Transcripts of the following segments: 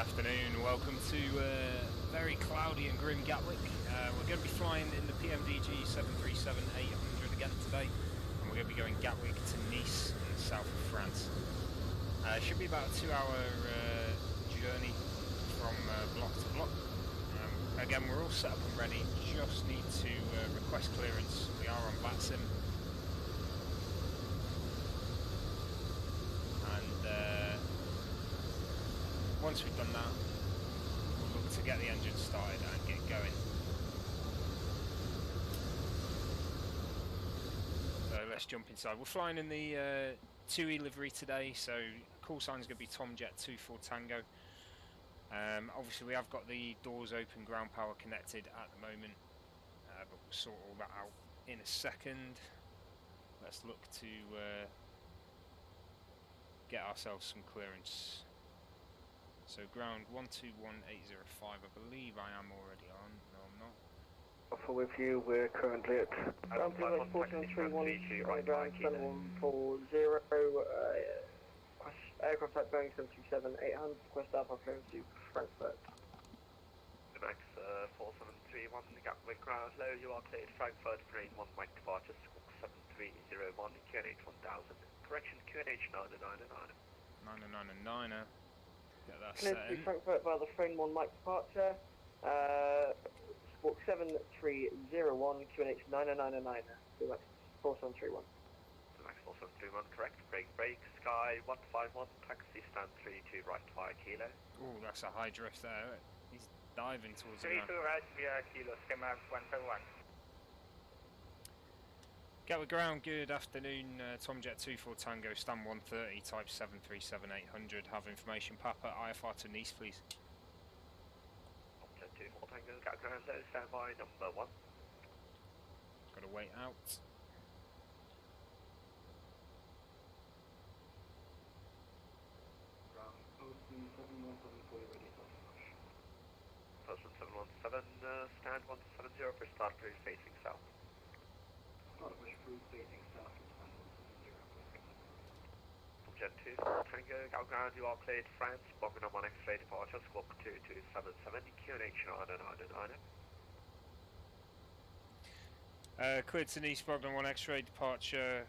afternoon, welcome to very cloudy and grim Gatwick. We're going to be flying in the PMDG 737-800 again today, and we're going to be going Gatwick to Nice in the south of France. It should be about a 2-hour journey from block to block. Again, we're all set up and ready, just need to request clearance. We are on VATSIM. And once we've done that, we'll look to get the engine started and get going. So let's jump inside. We're flying in the 2E livery today, so call sign is going to be Tomjet 24 Tango. Obviously we have got the doors open, ground power connected at the moment, but we'll sort all that out in a second. Let's look to get ourselves some clearance. So ground 121805, I believe I am already on. No, I'm not. Alpha with you, we're currently at ground 1431, ground 7140, aircraft type Boeing 737-800, request Alpha clearance to Frankfurt. Max 4731, Gatwick ground low, you are cleared Frankfurt for 1 Mike departure, squawk 7301, QNH 1000, correction QNH 999. 999er. Get that Cleared set to in. Frankfurt via the frame 1 Mike departure, squawk 7301, QNH 999, Max 4731. Max 4731, correct, break, sky 151, taxi stand 32 right via Kilo. Oh, that's a high drift there. He's diving towards the 32 ground. right via Kilo, schema 151. Gatwick ground, good afternoon. Tomjet 24 Tango, stand 130, type 737-800. Have information, Papa, IFR to Nice, please. Tomjet 24 Tango, Gatwick ground low, stand by number 1. Got to wait out. Ground 0717 ready for push. Person 717, stand 170 for start route facing south. Start push through facing south to Tomjet 24 Tango, Gatwick ground, you are cleared France, Bogdan 1 X-ray departure, squawk 2277, QNH 999. Cleared to Nice, Bogdan 1 X-ray departure.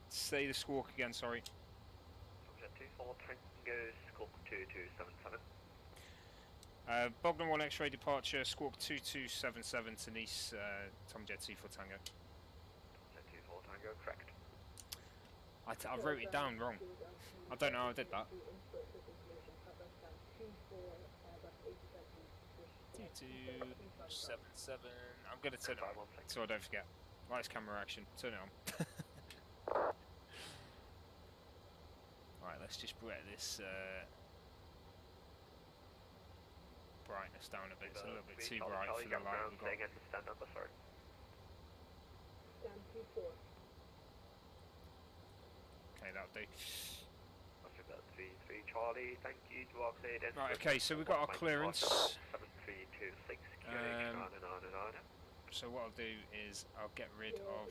Say the squawk again, sorry. Tomjet 24 Tango, squawk 2277. Bogdan 1 X-ray departure, squawk 2277 to Nice, Tomjet 24 Tango. Tomjet 24 Tango, correct. I wrote it down wrong. I don't know how I did that. 2277. I'm going to turn it on so I don't forget. Lights, camera, action. Turn it on. Right, let's just get this brightness down a bit. It's a little bit too bright for the light we've got. Stand number, sorry. Stand 24. Okay, that'll do. That's 33 Charlie, thank you, you are cleared. Right, okay, so we've got our clearance. 7326, QNH 999. So what I'll do is I'll get rid of...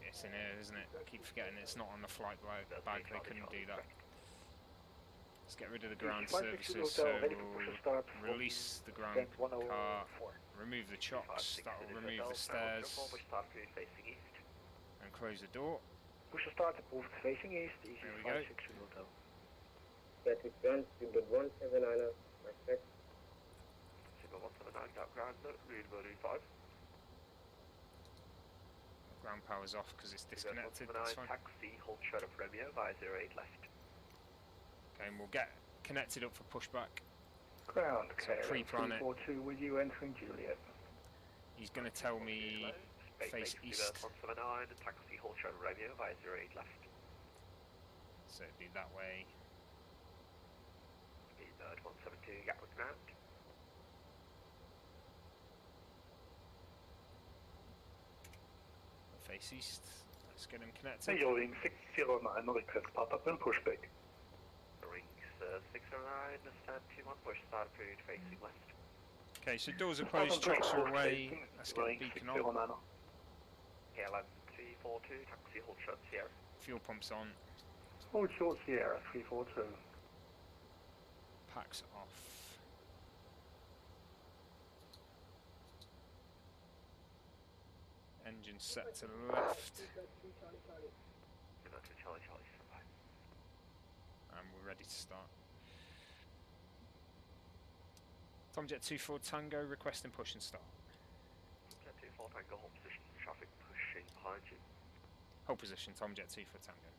It's in here, isn't it? I keep forgetting it's not on the flight bag, they couldn't do that. Let's get rid of the ground services, so we'll release the ground car, remove the chocks, that will remove the stairs, and close the door. Push to start, approved facing east, easy There we go. 56 hotel. Gatwick ground, Signal 179er, respect. Signal 179, got ground, readable 5. Ground power's off because it's disconnected, that's fine. Taxi, hold short of Romeo via 08 left. Okay, and we'll get connected up for pushback. Ground, So pre-plan it. 342 with you entering Juliet. He's going to tell me face east, 179, taxi, hold short of Romeo via 08 left. so it'd be that way. Speedbird 172, Gatwick ground. Face east, let's get him connected. Yoring 609, request pop-up and pushback. Rings 609, stand 21, push start period facing west. Okay, so doors are closed, trucks are away, let's get the beacon on. KLM 34 342, taxi hold short Sierra. Fuel pumps on. Hold short Sierra 342. Packs off. Engine set to left. United Charlie Charlie, stand by. And we're ready to start. Tomjet 24 Tango requesting push and start. Jet 24 Tango, hold position, traffic pushing behind you. Hold position, Tomjet 24 Tango.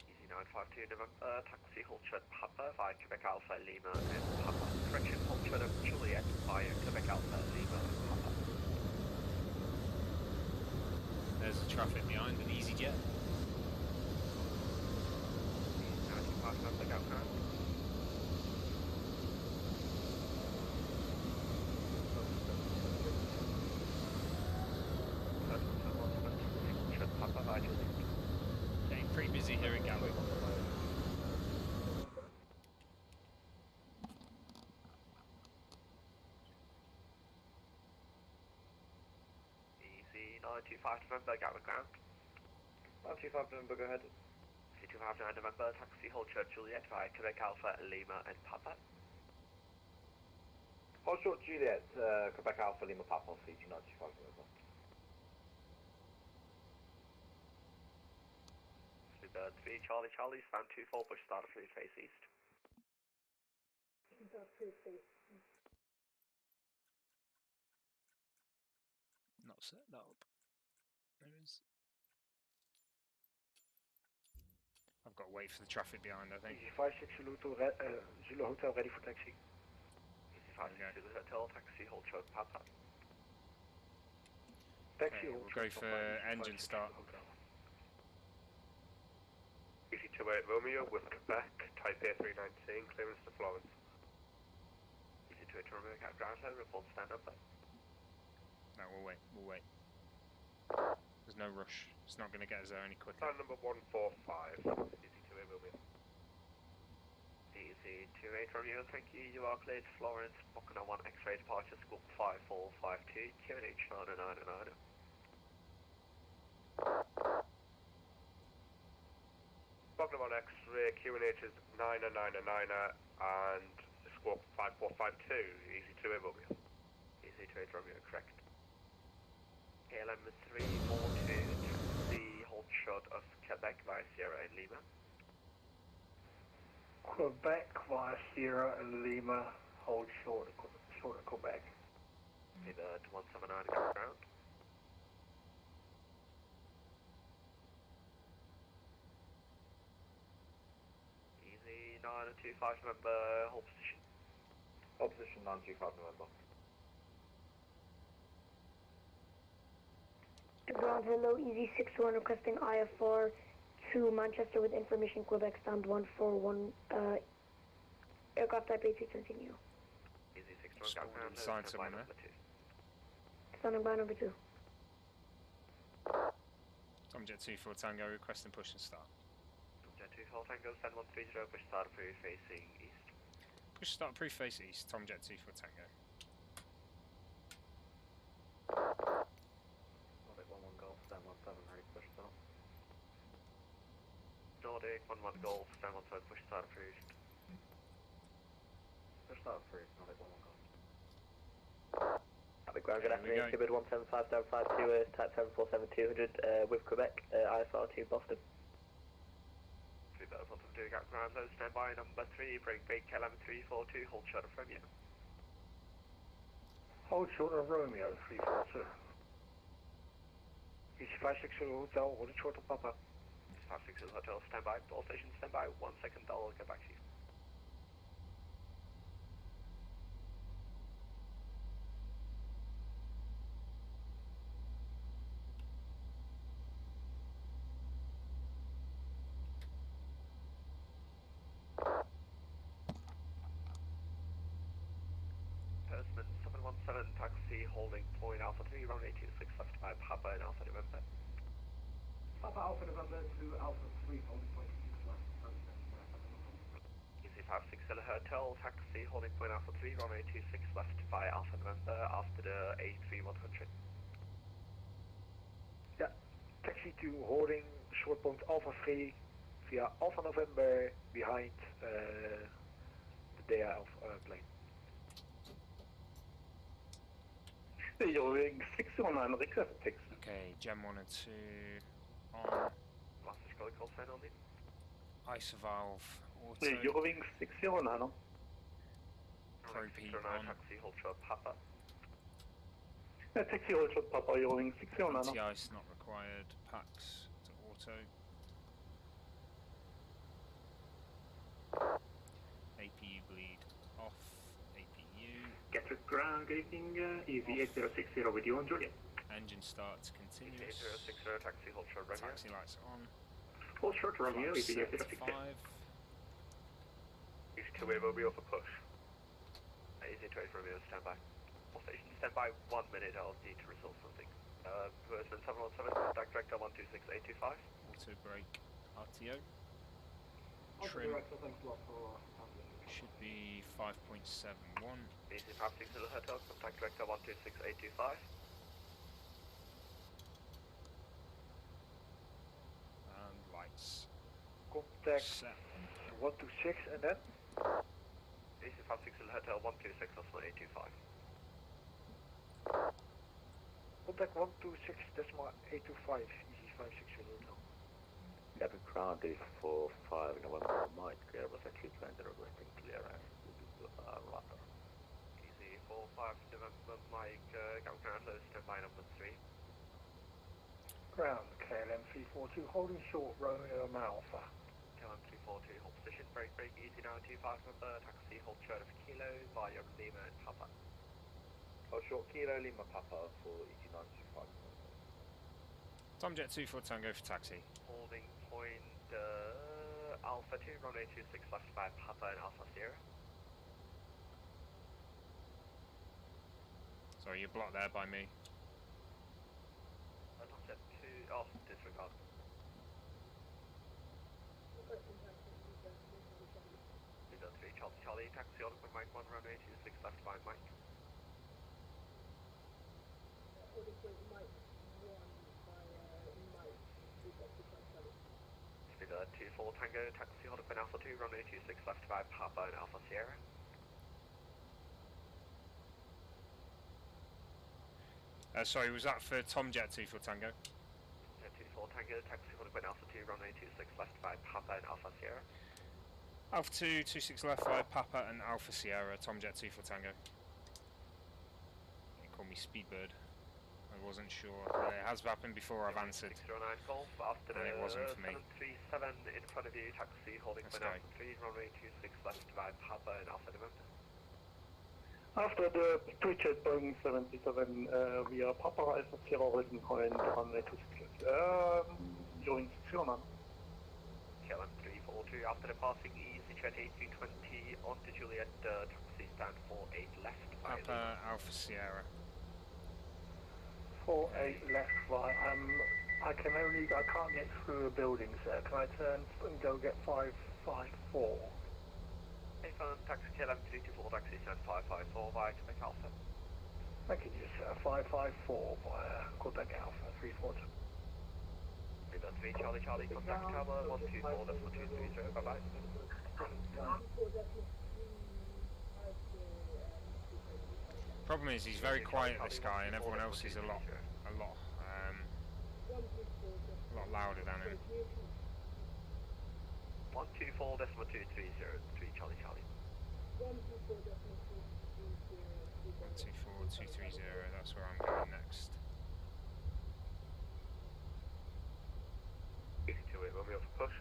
Easy 952 November, taxi hold short Papa via Quebec Alpha Lima and Papa. Correction, hold short of Juliet via Quebec Alpha Lima and Papa. There's the traffic behind an EasyJet. 95 November, go ground. Papa via Juliet. Getting pretty busy here at Gatwick. Easy 925 November, Gatwick ground. 925 November, go ahead. C259 November, taxi hold short Juliet via Quebec Alpha Lima and Papa. Hold short Juliet, Quebec Alpha Lima Papa, CT 925 November. Super 3 Charlie Charlie, stand 24, push start of 3 face east. Not set that up. There is. I've got to wait for the traffic behind, I think. Easy 56 Zulu Hotel ready for taxi. Easy 56 to the hotel, taxi hold short Papa. Taxi Okay, hold we'll go short for Papa, engine Easy 56 start. Hotel. Easy 28 Romeo with Quebec, type A319, clearance to Florence. Easy 28 Romeo, got ground low, report stand up. No, we'll wait, we'll wait. There's no rush. It's not going to get us there any quicker. Stand number 145, easy 28 Romeo. Easy 28 Romeo, thank you, you are cleared to Florence, Booking 1 X-ray departure, school 5452, QNH 999. Booking 1 X-ray, QNH is 999 and squawk 5452, easy 28 Romeo. Easy 28 Romeo, correct. KLM 342, taxi hold short of Quebec via Sierra and Lima. Quebec via Sierra and Lima, hold short of Quebec. Either to 179 got ground. Easy 925 November, hold position. Hold position 925 November. To ground, hello, Easy 61 requesting IFR to Manchester with information, Quebec stand 141, aircraft type A2 continue. Easy 61 Just got hold ground, inside stand by someone number 2. Standing by number 2. Tomjet 24 Tango requesting push and start. Jet 24 Tango, stand 130, push start approved facing east. Push start proof face east, Tomjet 24 Tango. Nordic 11 Golf, stand 17, ready to push start. Nordic 11 Golf, stand 17, push start approved. Push start approved, Nordic 11 Golf. Gatwick ground, good Okay, afternoon, Gigabyte 175.752, type 747-200 with Quebec, IFR to Boston. 3 Bells 172 got ground, stand by number 3, break KLM 342, hold short of Romeo. Hold short of Romeo 342. Easy 56 Zulu Hotel, hold short of Papa. 56 Hotel, stand by, all stations stand by, 1 second, I'll get back to you. Postman 717, taxi holding point Alpha 3, runway 26 left by Papa and Alpha November. Papa Alpha November to Alpha 3, holding point 6 left. Easy 56 Hotel, taxi holding point Alpha 3, runway 26 left by Alpha November after the A3100. Yeah, taxi to holding short point Alpha 3 via Alpha November behind the DA plane. You're 609 request taxi. Okay, Gen 1 and 2 on. Master Scully call sign on ISO valve auto. You're 609. Probe on. taxi, hold short Papa. Taxi hold short Papa, you're 609. Anti-ice not required. Packs to auto. APU bleed off. APU. Gatwick ground, good evening, EV8060 with you on Juliet. Engine start continuous. 8060 taxi, hold short Romeo. Taxi lights on. Hold short Romeo, Flaps set to EV8060. 5. Easy 2-way Romeo for push. Easy 2-way Romeo, stand by. All stations, stand by 1 minute, I'll need to resolve something. Person 717, contact director 126825. Auto brake RTO. Trim should be 5.71. Easy 56 to the hotel, contact director 126825. And lights Contact set. 126 and then? Easy 56 to the hotel 126, that's 825. Contact 126.825, easy 56 hotel. Gatwick ground is for 5 November Mike, Airbus A320 requesting clearance to Rotterdam. Easy 45 November Mike, Gatwick ground, low standby number 3. Ground, KLM 342, holding short Romeo Alpha. KLM 342, hold position, break, easy now 25 November, taxi, hold short of Kilo, via Lima and Papa. Hold short Kilo Lima Papa for ET925. Tomjet 24 Tango for taxi. Holding point Alpha 2, runway 26 left by Papa and Alpha Sierra. Sorry, you're blocked there by me. Tomjet 2, off, disregard. Leader 3, Charlie, taxi on with Mike 1, runway 26 left by Mike. Leader 24 Tango, taxi on with Alpha 2, runway 26 left by Papa and Alpha Sierra. Sorry, was that for Tomjet 24 Tango? 24 Tango, taxi on with Alpha 2, runway 26 left by Papa and Alpha Sierra. Alpha 2, 26 left by Papa and Alpha Sierra, Tomjet 24 Tango. You call me Speedbird. I wasn't sure. It has happened before I've answered. 609 Golf, after And it wasn't for me. 737 in front of you, taxi holding Let's for go. Alpha 3, runway 26 left by Papa and Alpha November. After the twitch at Boeing 77, we are Papa Alpha Sierra holding point runway 26 left. Join 609. KLM 342, after departing EasyJet 1820 onto Juliet, taxi stand 48 left. Papa Alpha Sierra. 48 left, right. I can't get through a building, sir. Can I turn and go get 554? Hey, phone, taxi KLM 324, taxi stand 554 via Quebec Alpha. Thank you, sir. 554 via Quebec Alpha 342. Leader 3, Charlie, contact tower 124, that's 1230, bye bye. Problem is, he's very quiet, this guy, and everyone else is a lot louder than him. 124, decimal 230, 3 Charlie. 124, 230, that's where I'm going next. Easy 28 Romeo for push.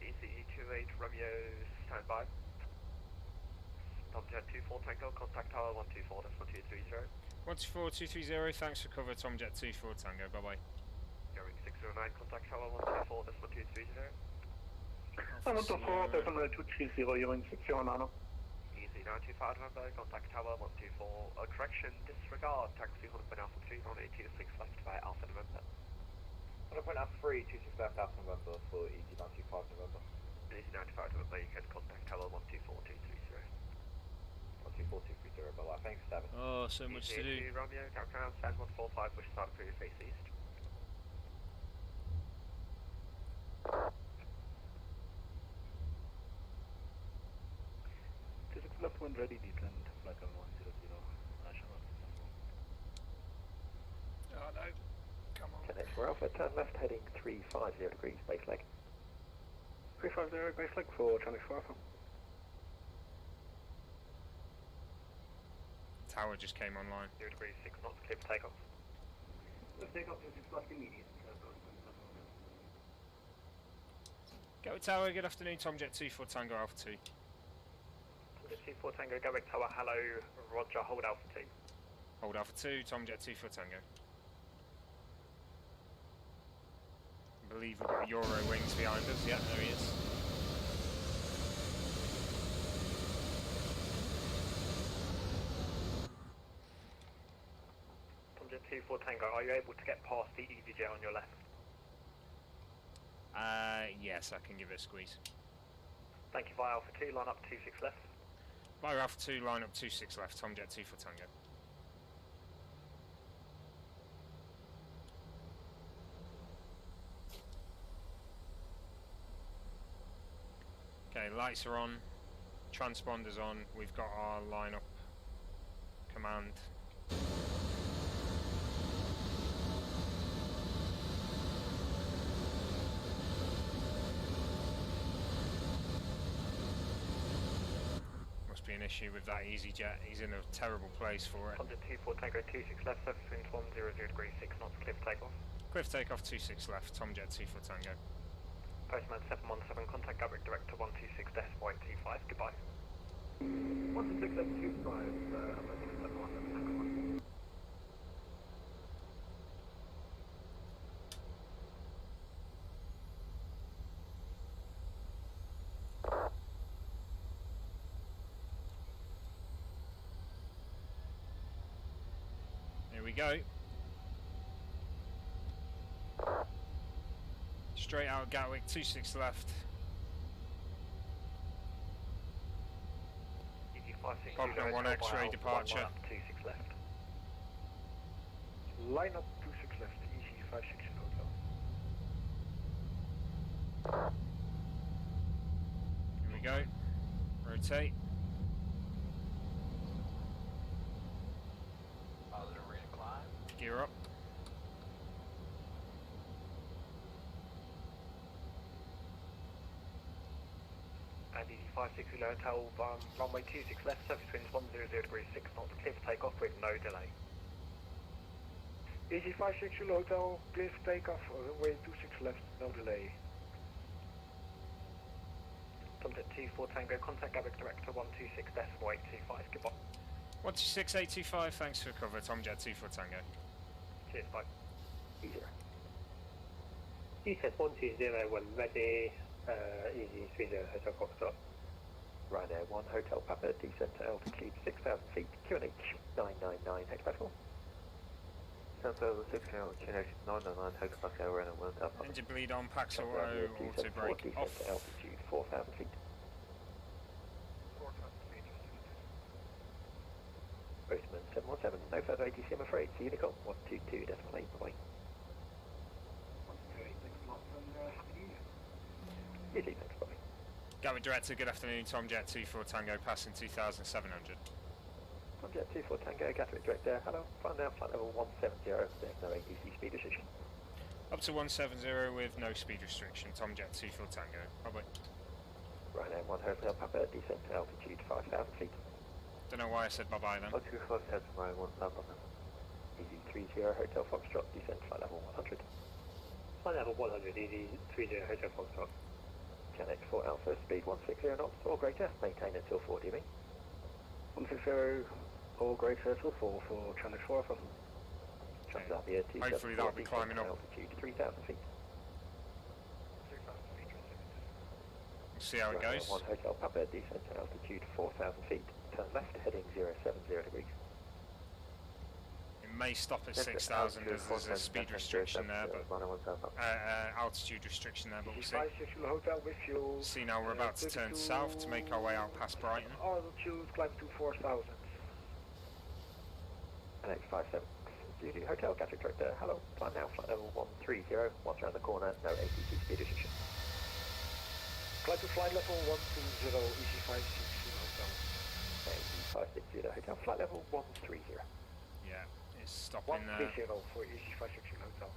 Easy 28 Romeo, stand by. Tomjet 24 Tango, contact tower 124, decimal 230. 124, 230, thanks for cover, Tomjet 24 Tango, bye bye. Going 609, contact tower 124, decimal 230. I'm on the floor, decimal 230, you're in 609. Easy 925 November, contact tower 124. Correction, disregard, taxi Honolulu Alpha 3, runway 26 left by Alpha November. Honolulu Alpha 3, 26 left Alpha November for ET925 November. Easy 95 November, you can contact tower 124, 230. 124, 230, bye bye. Thanks, 7. Oh, so much to do. Romeo, Capcom, stand 145, which start for your face east. When ready, descend flight level 100, national. Oh no, come on. 10x4 Alpha, turn left heading 350 degrees, base leg. 350 base leg for 10x4 Alpha. Tower just came online. 0 degrees, 6 knots, clear for takeoff. The takeoff is flight immediate. Gatwick Tower, good afternoon, Tomjet 24 Tango Alpha 2. Tomjet 24 Tango, Gatwick Tower, hello, roger, hold Alpha 2. Hold Alpha 2, Tomjet 24 Tango. I believe we've got Euro wings behind us, yeah, there he is. Tomjet 24 Tango, are you able to get past the EasyJet on your left? Yes, I can give it a squeeze. Thank you, via Alpha 2, line up 26 left. Via Alpha 2, line up 26 left, Tomjet 24 Tango. Okay, lights are on, transponder's on, we've got our line up command. Must be an issue with that EasyJet, he's in a terrible place for it. Tomjet 24 Tango, 26 left, surface winds 100 degrees, 6 knots, clear for takeoff. Clear for takeoff 26 left, Tomjet 24 Tango. Postman 717, contact Gatwick Director 126 Despoint T5, goodbye. 126 left 25, I'm ready to set one. Here we go. Straight out Gatwick, 26 left. Easy 56 Cognac 1 X-ray departure. 26 left. Line up 26 left, easy 56 hotel. Here we go. Rotate. Gear up. And easy 56 hotel, runway 26 left, surface winds 100 degrees, 6 knots, clear for takeoff with no delay. Easy 56 hotel, clear for takeoff, runway 26 left, no delay. Tomjet 24 Tango, contact Gatwick Director 126 Decimal 825, goodbye. 126 825, thanks for cover, Tomjet 24 Tango. Cheers, bye. Easy. ESS 120 when ready, easy 30 Hotel Foxtrot. Ryanair 1 Hotel Papa, descent to altitude 6,000 feet, QNH 999 hectopascal. Sample 6 QNH 999 hectopascal, Ryanair 1 Hotel Papa. Engine bleed on, Pax auto, auto Descent brake descent off. to altitude 4,000 feet. 4,000 feet. Postman 717, no further ATC I'm afraid. See Unicorn 122 decimal 8, bye. Easy, thanks, bye. Gatwick Director, good afternoon, Tomjet 24 Tango, passing 2,700. Tomjet 24 Tango, Gatwick Director, hello. Flying now, flight level 170, there's no ATC speed restriction. Up to 170 with no speed restriction, Tomjet 24 Tango. Bye-bye. Ryanair 1 Hotel Papa, descent to altitude 5,000 feet. Don't know why I said bye-bye then. 125 heads from Ryanair 1 Hotel Papa. Easy 30 Hotel Foxtrot, descent flight level 100. Flight level 100, easy 30 Hotel Foxtrot. Channel 4 Alpha, speed 160 knots or greater, maintain until 4 dB. 160 or greater till 4 for Channel 4 Alpha. Transavia 274, Hopefully that'll be climbing up. altitude 3,000 feet. 3,000 feet, We'll see how it Ryanair goes. 1 Hotel Papa, descent to altitude 4,000 feet. Turn left heading 070 degrees. It may stop at Yes, 6,000 as there's a speed restriction there, but Ryanair 1 Hotel Papa. altitude restriction there, but we'll see. 56 Hotel with you. See now we're about to turn south to make our way out past Brighton. Altitude climb to 4,000. NX57 Zulu Hotel, Gatwick Director, hello. Climb now, flight level 130, once around the corner, no ATC speed restriction. Climb to flight level 120, easy 56 Hotel. Thank 560 Hotel, flight level 130. Yeah, it's stopping there. 130 for Easy 560 Hotel.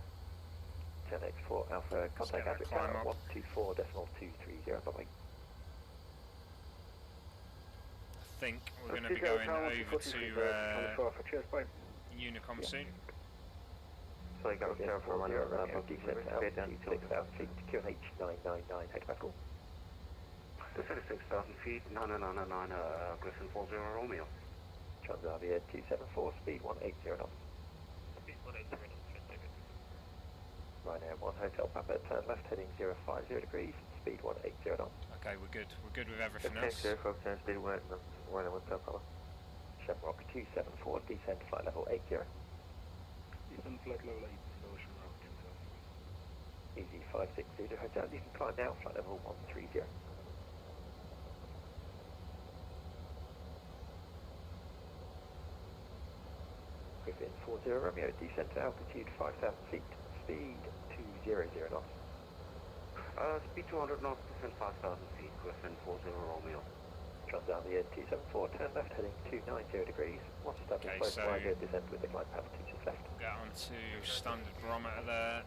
10x4 Alpha, contact get that Gatwick climb Tower, up. 124.230, bye-bye. I think we're going to be going over to Unicom soon. So you got Tower 4 descent to altitude 6,000 feet, QNH 999 hectopascal. Descent 6,000 feet, 9999, Griffin 40 Romeo. Transavia 274, speed 180 knots. Speed 180 knots, Ryanair 1 Hotel Papa, turn left heading 050 degrees, speed 180 knots. Okay, we're good. We're good with everything Okay, else. 0 turn speed 1 knots, Ryanair 1 Hotel Papa. Shamrock 274, descent flight level 80. Descent flight level 80, Shamrock 274. Easy 560 Hotel, you can climb now, flight level 130. Griffin 40 Romeo, descent to altitude 5,000 feet, speed 200 knots. Speed 200 knots, descent 5,000 feet, Griffin 40 Romeo. Transavia 274, turn left heading 290 degrees. Once established, Okay, close so flight, descent with the glide path 26 left. Get onto standard barometer there.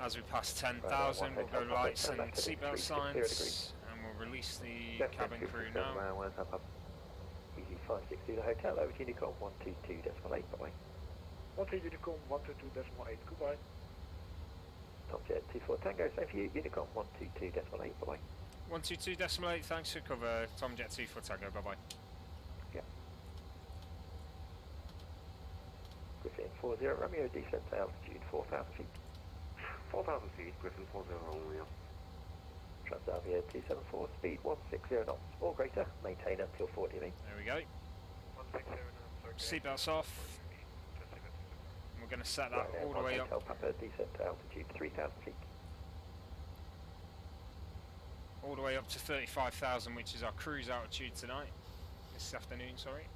As we pass 10,000, we'll go lights and seatbelt signs, and we'll release the cabin crew now. Easy 560 the hotel, over to Unicom 122.8, bye-bye. 1 Unicom 122.8, goodbye. Top Jet 24 Tango, same for you, Unicom 122.8, bye-bye. 122.8, thanks for cover. Tomjet 24 Tango, bye bye. Yeah. Griffin 40 Romeo, descent to altitude 4,000 feet. 4,000 feet, Griffin 40 Romeo. Transavia 274, speed 160 knots or greater, maintain until 40 feet. There we go. 160 knots, okay. Seatbelts off. We're going to set that all the way up. Hotel Papa, descent to altitude 3,000 feet. All the way up to 35,000, which is our cruise altitude tonight. This afternoon, sorry.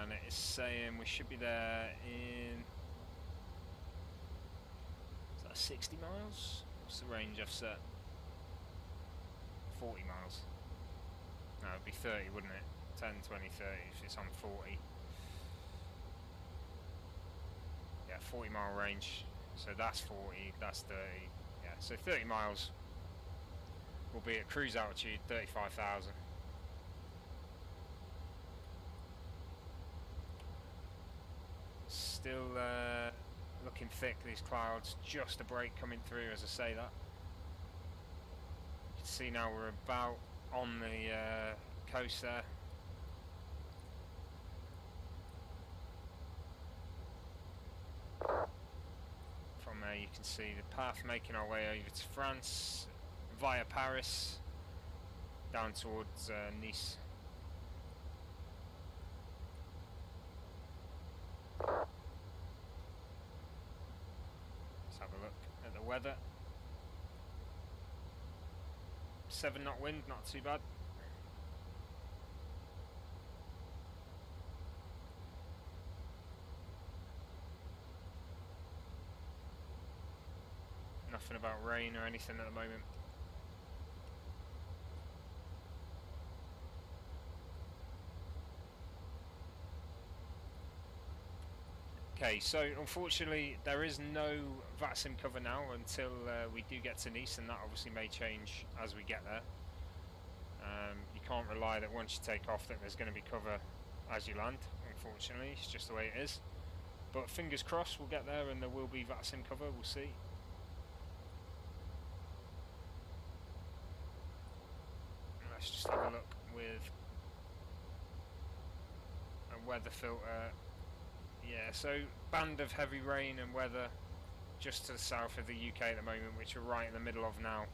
And it is saying we should be there in... Is that 60 miles? What's the range I've set? 40 miles. No, it'd be 30, wouldn't it? 10, 20, 30 if it's on 40. Yeah, 40 mile range. So that's 40, that's 30. Yeah, so 30 miles. We'll be at cruise altitude, 35,000. Still looking thick, these clouds. Just a break coming through as I say that. See now we're about on the coast there. From there you can see the path making our way over to France via Paris down towards Nice. Let's have a look at the weather. 7 knot wind, not too bad. Nothing about rain or anything at the moment. Okay, so unfortunately there is no VATSIM cover now until we do get to Nice, and that obviously may change as we get there. You can't rely that once you take off that there's going to be cover as you land, unfortunately, it's just the way it is. But fingers crossed we'll get there and there will be VATSIM cover, we'll see. Let's just have a look with a weather filter. Yeah, so band of heavy rain and weather just to the south of the UK at the moment, which we're right in the middle of now.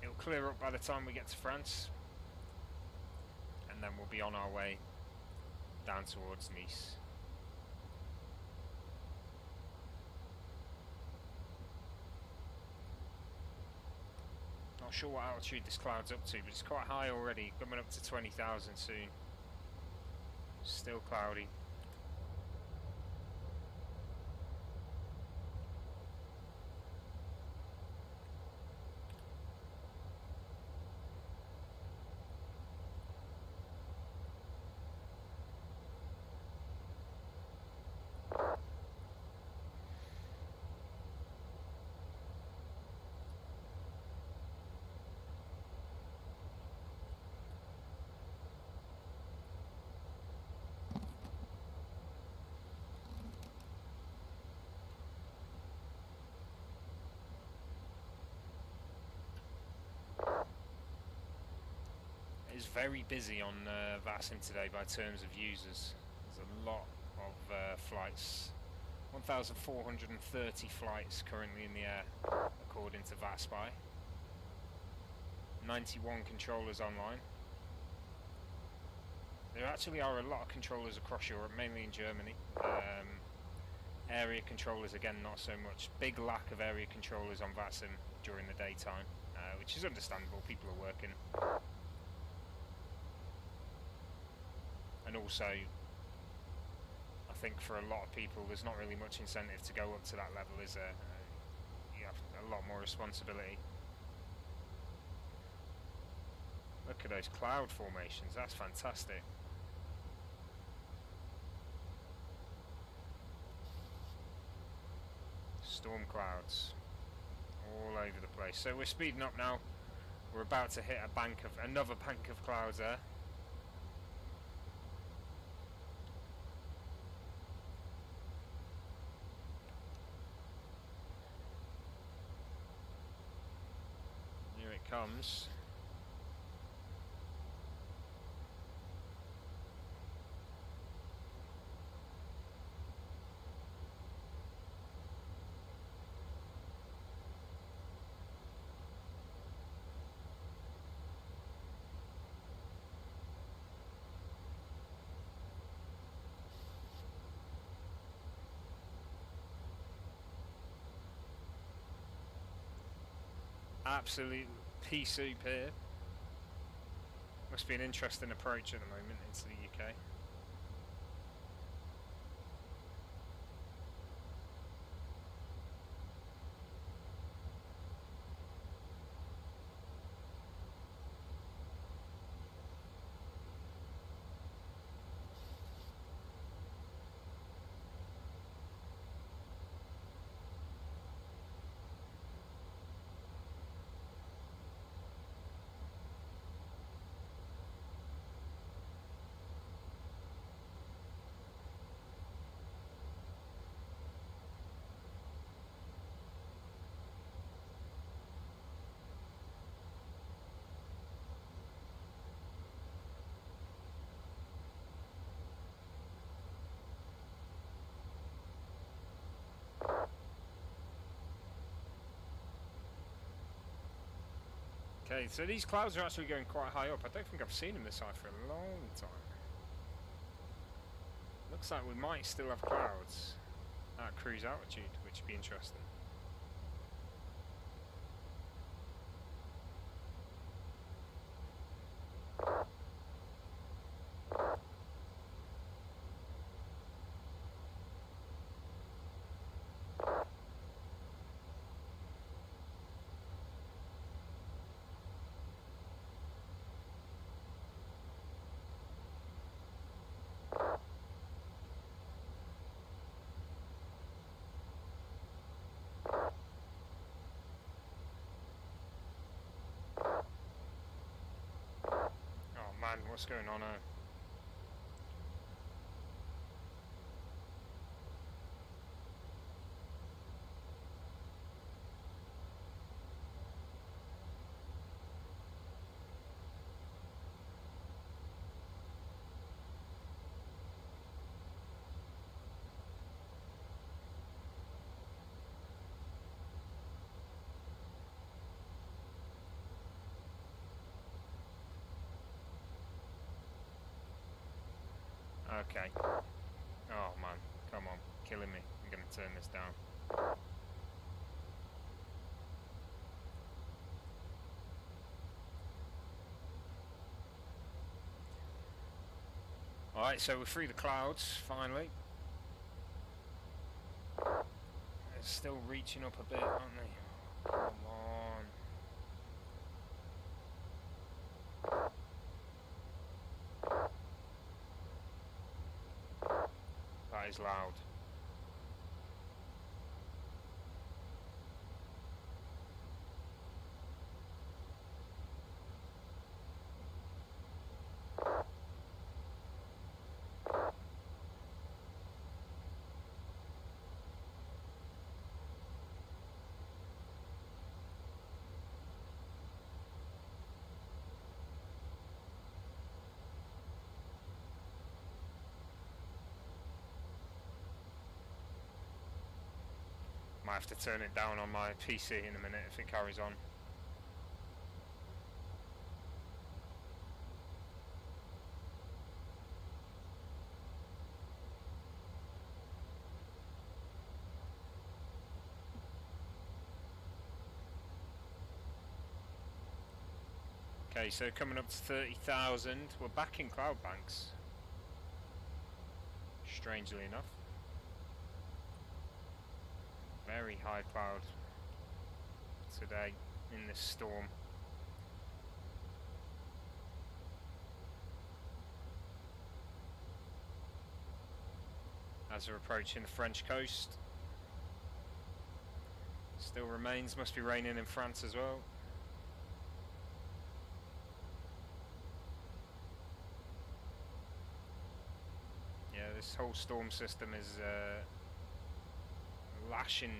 It'll clear up by the time we get to France, and then we'll be on our way down towards Nice. Not not sure what altitude this cloud's up to, but it's quite high already, coming up to 20,000 soon. Still cloudy. It's very busy on VATSIM today by terms of users. There's a lot of flights. 1,430 flights currently in the air, according to VATSpy. 91 controllers online. There actually are a lot of controllers across Europe, mainly in Germany. Area controllers, again, not so much. Big lack of area controllers on VATSIM during the daytime, which is understandable. People are working. And also, I think for a lot of people, there's not really much incentive to go up to that level, is there? You have a lot more responsibility. Look at those cloud formations, that's fantastic. Storm clouds all over the place. So we're speeding up now. We're about to hit another bank of clouds there. Here it comes. Absolute pea soup here. Must be an interesting approach at the moment into the UK. Okay, so these clouds are actually going quite high up. I don't think I've seen them this high for a long time. Looks like we might still have clouds at cruise altitude, which would be interesting. Man, what's going on here? Okay. Oh man, come on, killing me. I'm gonna turn this down. Alright, so we're through the clouds, finally. They're still reaching up a bit, aren't they? Come on. That is loud. Might have to turn it down on my PC in a minute if it carries on. Okay, so coming up to 30,000, we're back in cloud banks. Strangely enough. Very high cloud today in this storm. As we're approaching the French coast. Still remains, must be raining in France as well. Yeah, this whole storm system is lashing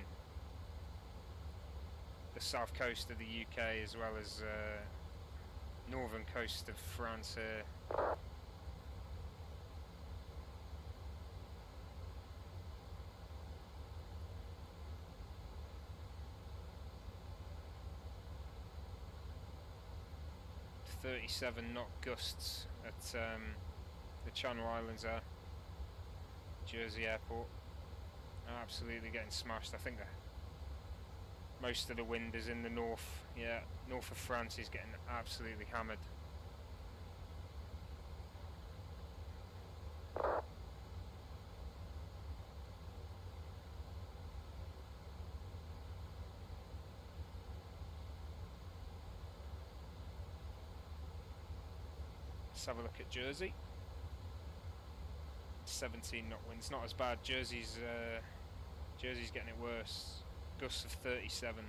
the south coast of the UK as well as northern coast of France here. .37 knot gusts at the Channel Islands there, Jersey Airport. Absolutely getting smashed. I think most of the wind is in the north. Yeah, north of France is getting absolutely hammered. Let's have a look at Jersey. 17 knot winds, not as bad. Jersey's getting it worse. Gusts of 37.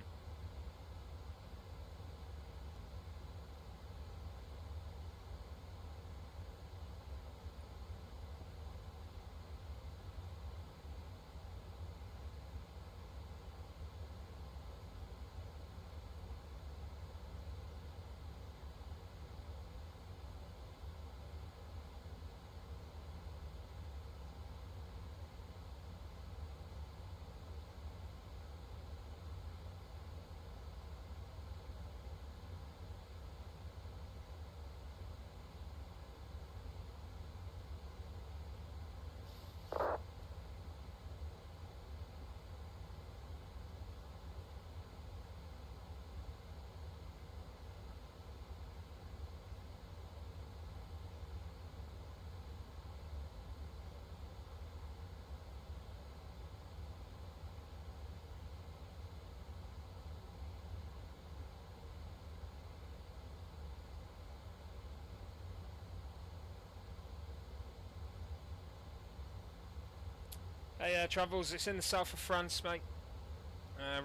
Hey, Travels, it's in the south of France, mate.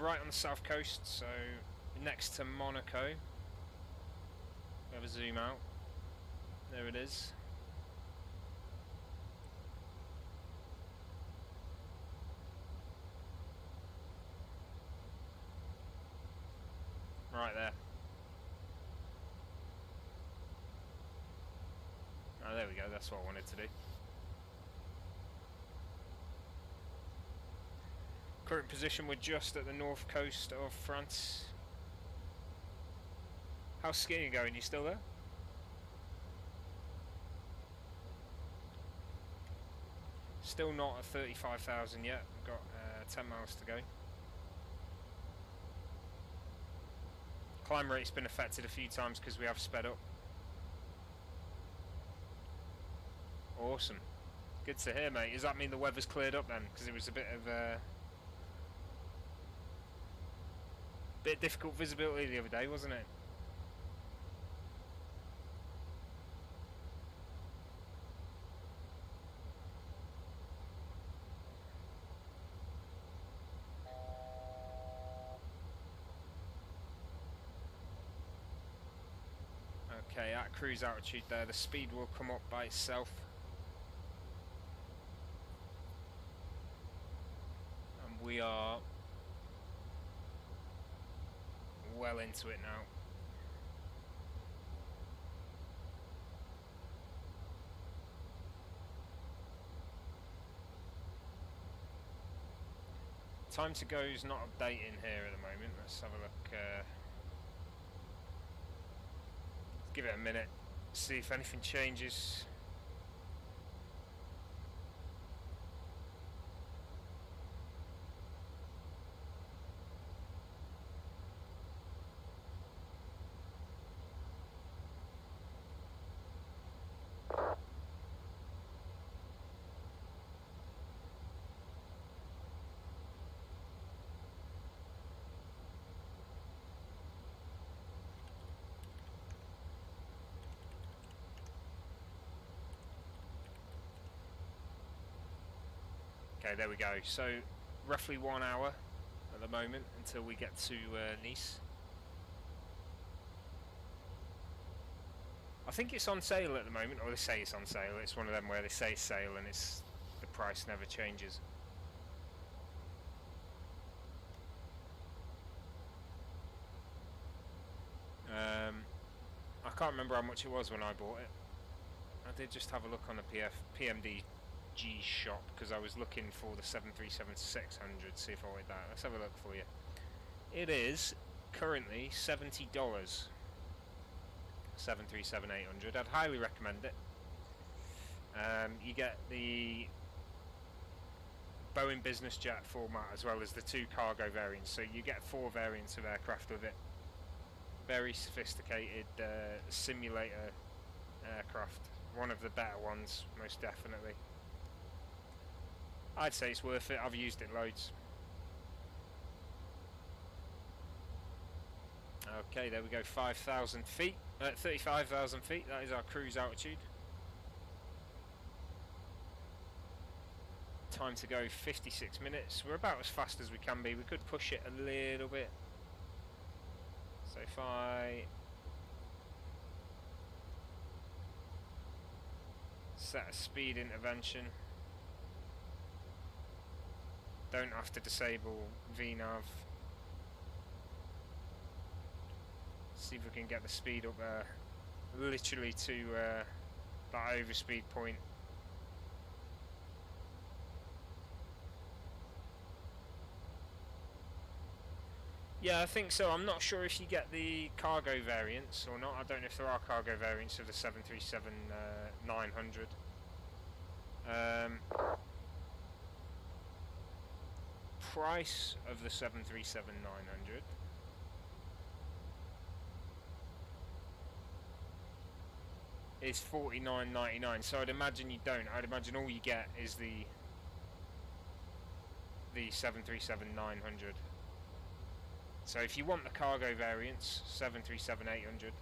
Right on the south coast, so next to Monaco. We have a zoom out. There it is. Right there. Oh, there we go, that's what I wanted to do. Current position, we're just at the north coast of France. How's skiing going? You still there? Still not at 35,000 yet. We've got 10 miles to go. Climb rate's been affected a few times because we have sped up. Awesome. Good to hear, mate. Does that mean the weather's cleared up then? Because it was a bit of bit difficult visibility the other day, wasn't it? Okay, at cruise altitude there, the speed will come up by itself. And we are well into it now. Time to go is not updating here at the moment. Let's have a look. Give it a minute, see if anything changes. Okay, there we go. So, roughly 1 hour at the moment until we get to Nice. I think it's on sale at the moment, or they say it's on sale. It's one of them where they say sale and it's the price never changes. I can't remember how much it was when I bought it. I did just have a look on the PMDG shop because I was looking for the 737-600, see if I wanted that. Let's have a look for you. It is currently $70. 737-800. I'd highly recommend it. You get the Boeing business jet format as well as the 2 cargo variants, so you get 4 variants of aircraft with it. Very sophisticated simulator aircraft. One of the better ones, most definitely. I'd say it's worth it. I've used it loads. Okay, there we go. 5,000 feet. 35,000 feet. That is our cruise altitude. Time to go 56 minutes. We're about as fast as we can be. We could push it a little bit. So if I set a speed intervention, don't have to disable VNAV. See if we can get the speed up there, literally to that overspeed point. Yeah, I think so. I'm not sure if you get the cargo variants or not. I don't know if there are cargo variants of the 737-900. Price of the 737-900 is $49.99. So I'd imagine you don't. I'd imagine all you get is the 737-900. So if you want the cargo variants, 737-800,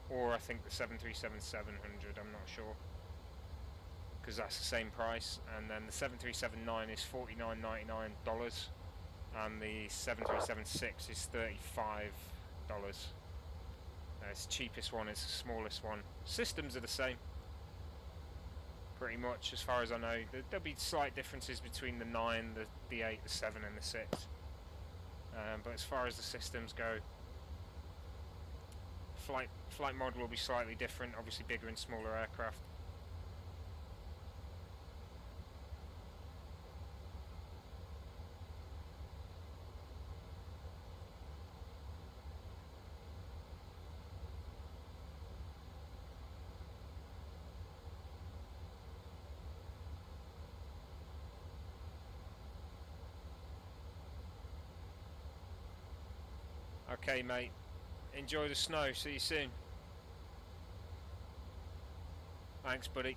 or I think the 737-700, I'm not sure, because that's the same price. And then the 737-9 is $49.99, and the 737-6 is $35. Its cheapest one is the smallest one. Systems are the same, pretty much, as far as I know. There'll be slight differences between the 9, the 8, the 7, and the 6. But as far as the systems go, flight model will be slightly different, obviously bigger and smaller aircraft. Okay, mate. Enjoy the snow. See you soon. Thanks, buddy.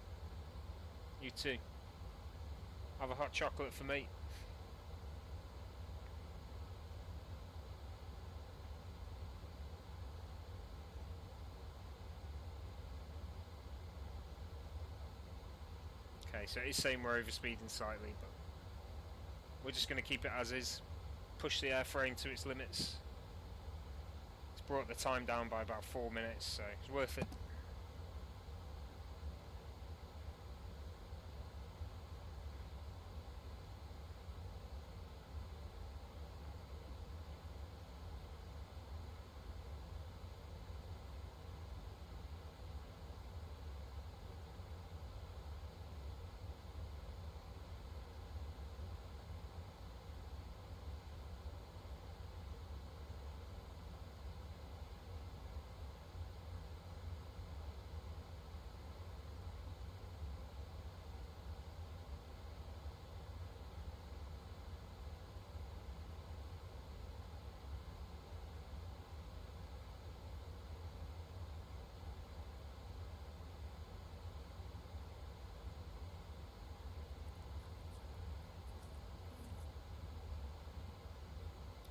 You too. Have a hot chocolate for me. Okay, so it's saying we're overspeeding slightly, but we're just going to keep it as is. Push the airframe to its limits. It's brought the time down by about 4 minutes, so it's worth it.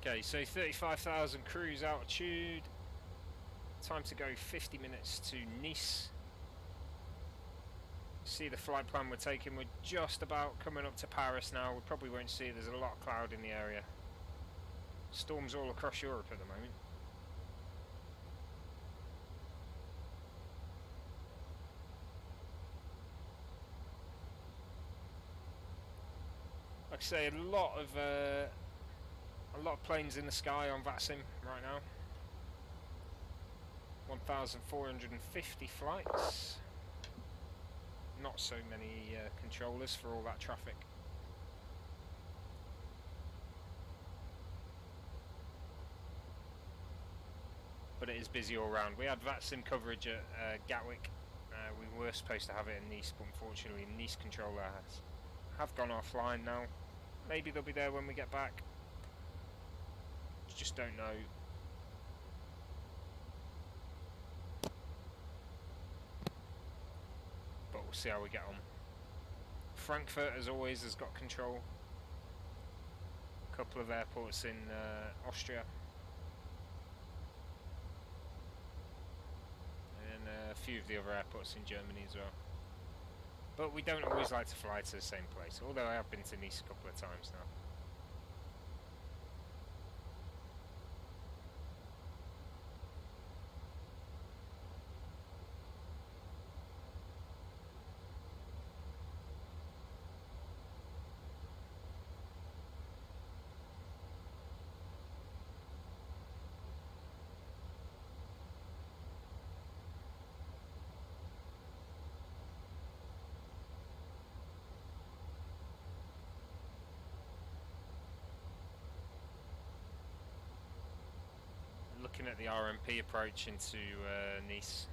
Okay, so 35,000 cruise altitude. Time to go 50 minutes to Nice. See the flight plan we're taking. We're just about coming up to Paris now. We probably won't see. There's a lot of cloud in the area. Storms all across Europe at the moment. Like I say, a lot of planes in the sky on VATSIM right now. 1,450 flights. Not so many controllers for all that traffic. But it is busy all round. We had VATSIM coverage at Gatwick. We were supposed to have it in Nice, but unfortunately Nice controller have gone offline now. Maybe they'll be there when we get back. Just don't know. But we'll see how we get on. Frankfurt, as always, has got control. A couple of airports in Austria. And a few of the other airports in Germany as well. But we don't always like to fly to the same place, although I have been to Nice a couple of times now. Looking at the RMP approach into Nice.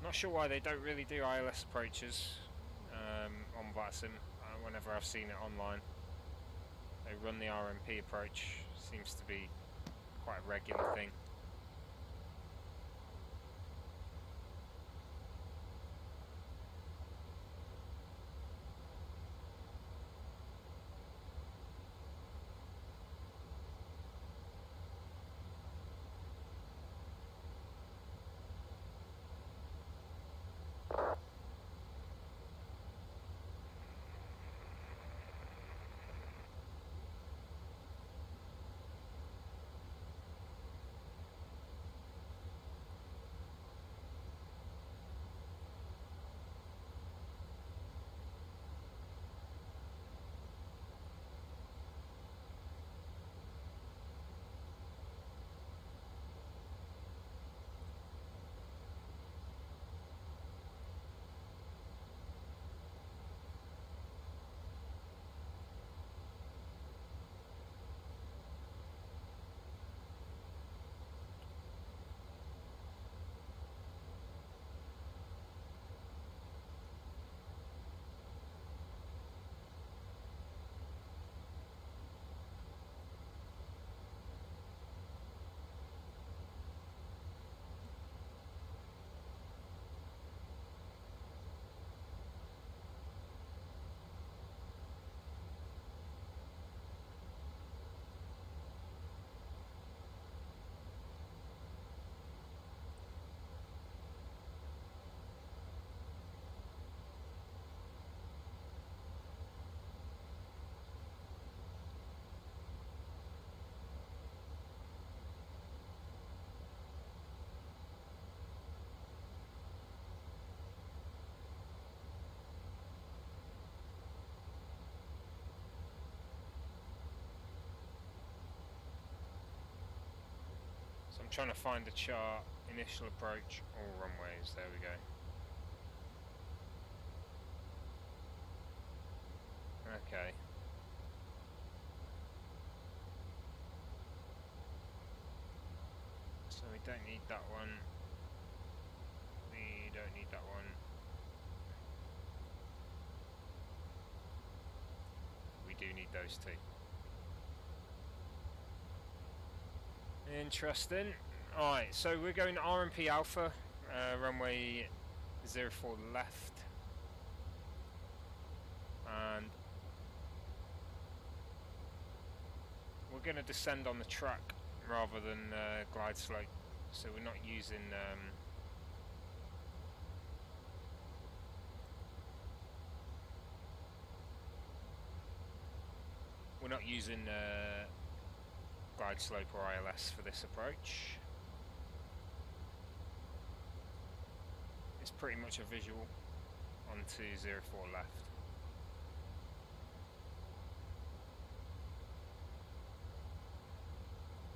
Not sure why they don't really do ILS approaches on VATSIM. Whenever I've seen it online, they run the RMP approach. Seems to be quite a regular thing. trying to find the chart. Initial approach, all runways. There we go. Okay. So we don't need that one. We don't need that one. We do need those two. Interesting. Alright, so we're going RMP Alpha, runway 04 left. And we're going to descend on the track rather than glide slope. So we're not using glide slope or ILS for this approach. It's pretty much a visual onto 04 left.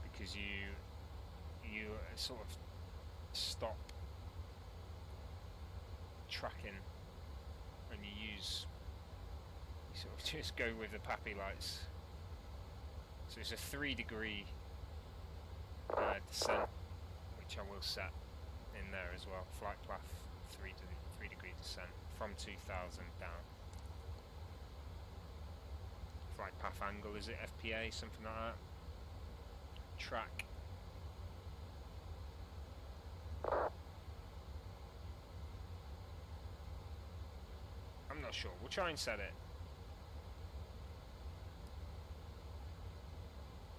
Because you sort of stop tracking and you sort of just go with the PAPI lights. So it's a 3-degree descent, which I will set in there as well. Flight path 3-degree descent from 2000 down. Flight path angle, is it FPA, something like that? Track. I'm not sure. We'll try and set it.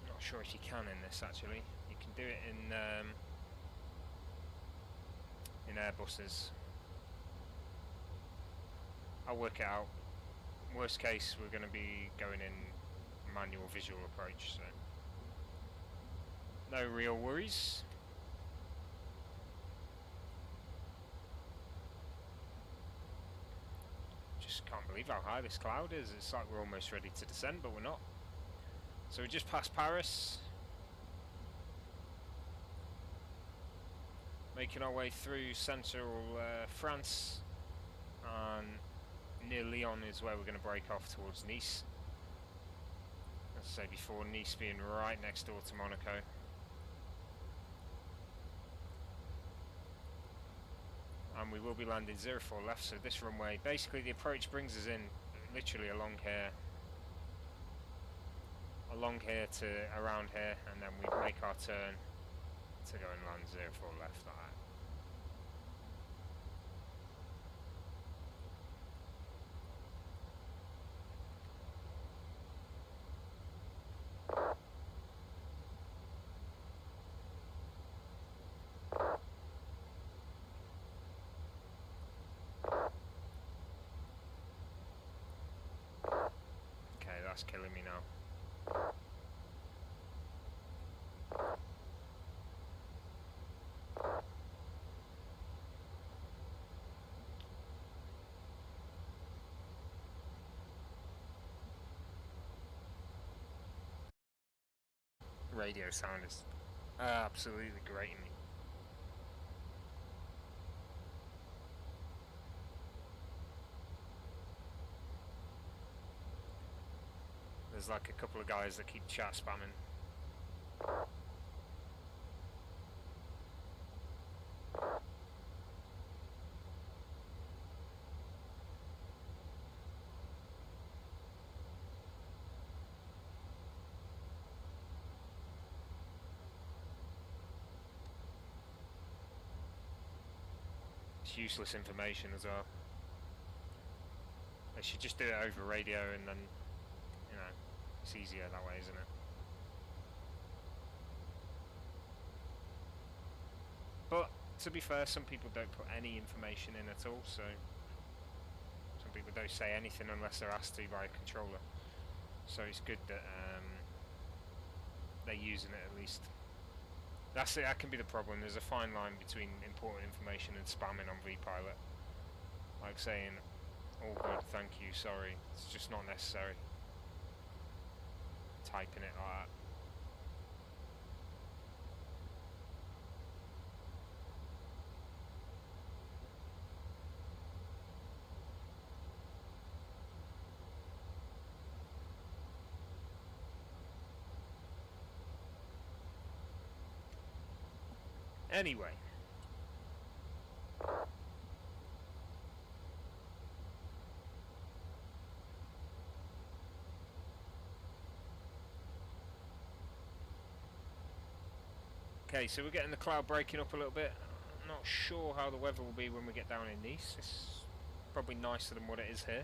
Not sure if you can in this actually. You can do it in Airbuses. I'll work it out. Worst case, we're going to be going in manual visual approach, so no real worries. Just can't believe how high this cloud is. It's like we're almost ready to descend, but we're not. So we just passed Paris. Making our way through central France. And near Lyon is where we're going to break off towards Nice. As I say before, Nice being right next door to Monaco. And we will be landing 04 left, so this runway, basically the approach brings us in literally along here to around here, and then we make our turn to go and land 04 left like that. That's killing me now. Radio sound is absolutely grating me. There's like a couple of guys that keep chat spamming. It's useless information as well. They should just do it over radio and then, you know, it's easier that way, isn't it? But, to be fair, some people don't put any information in at all, so some people don't say anything unless they're asked to by a controller. So it's good that they're using it at least. That's it, that can be the problem. There's a fine line between important information and spamming on vPilot. Like saying, all good, thank you, sorry. It's just not necessary. Typing it like that. Anyway. Okay, so we're getting the cloud breaking up a little bit. I'm not sure how the weather will be when we get down in Nice. It's probably nicer than what it is here.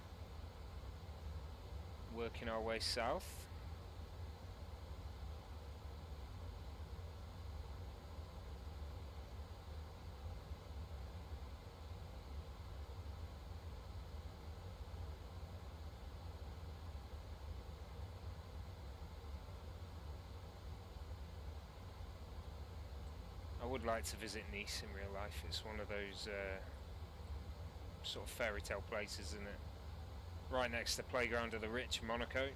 Working our way south. I would like to visit Nice in real life. It's one of those sort of fairy tale places, isn't it? Right next to the playground of the rich, Monaco.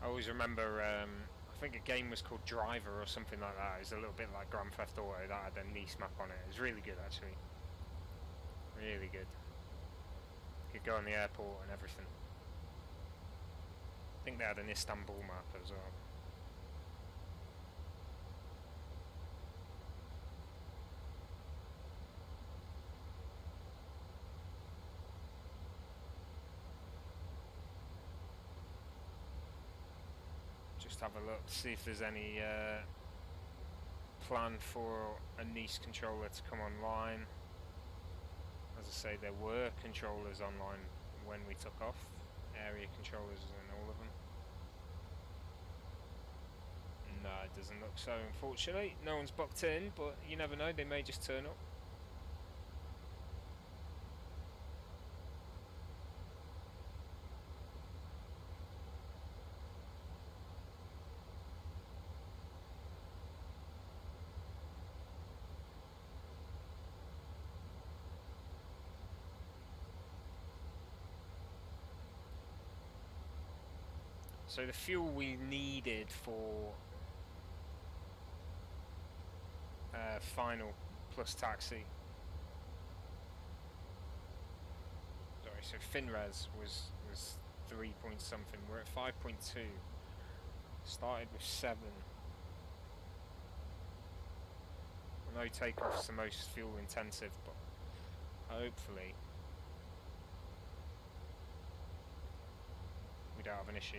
I always remember, I think a game was called Driver or something like that. It was a little bit like Grand Theft Auto that had a Nice map on it. It was really good, actually. Really good. You could go on the airport and everything. I think they had an Istanbul map as well. Just have a look, see if there's any plan for a Nice controller to come online. As I say, there were controllers online when we took off, area controllers and all of them. No, it doesn't look so, unfortunately. No one's booked in, but you never know, they may just turn up. So the fuel we needed for final plus taxi. Sorry, so FinRes was 3 point something. We're at 5.2. Started with 7. I know takeoff's the most fuel intensive, but hopefully we don't have an issue.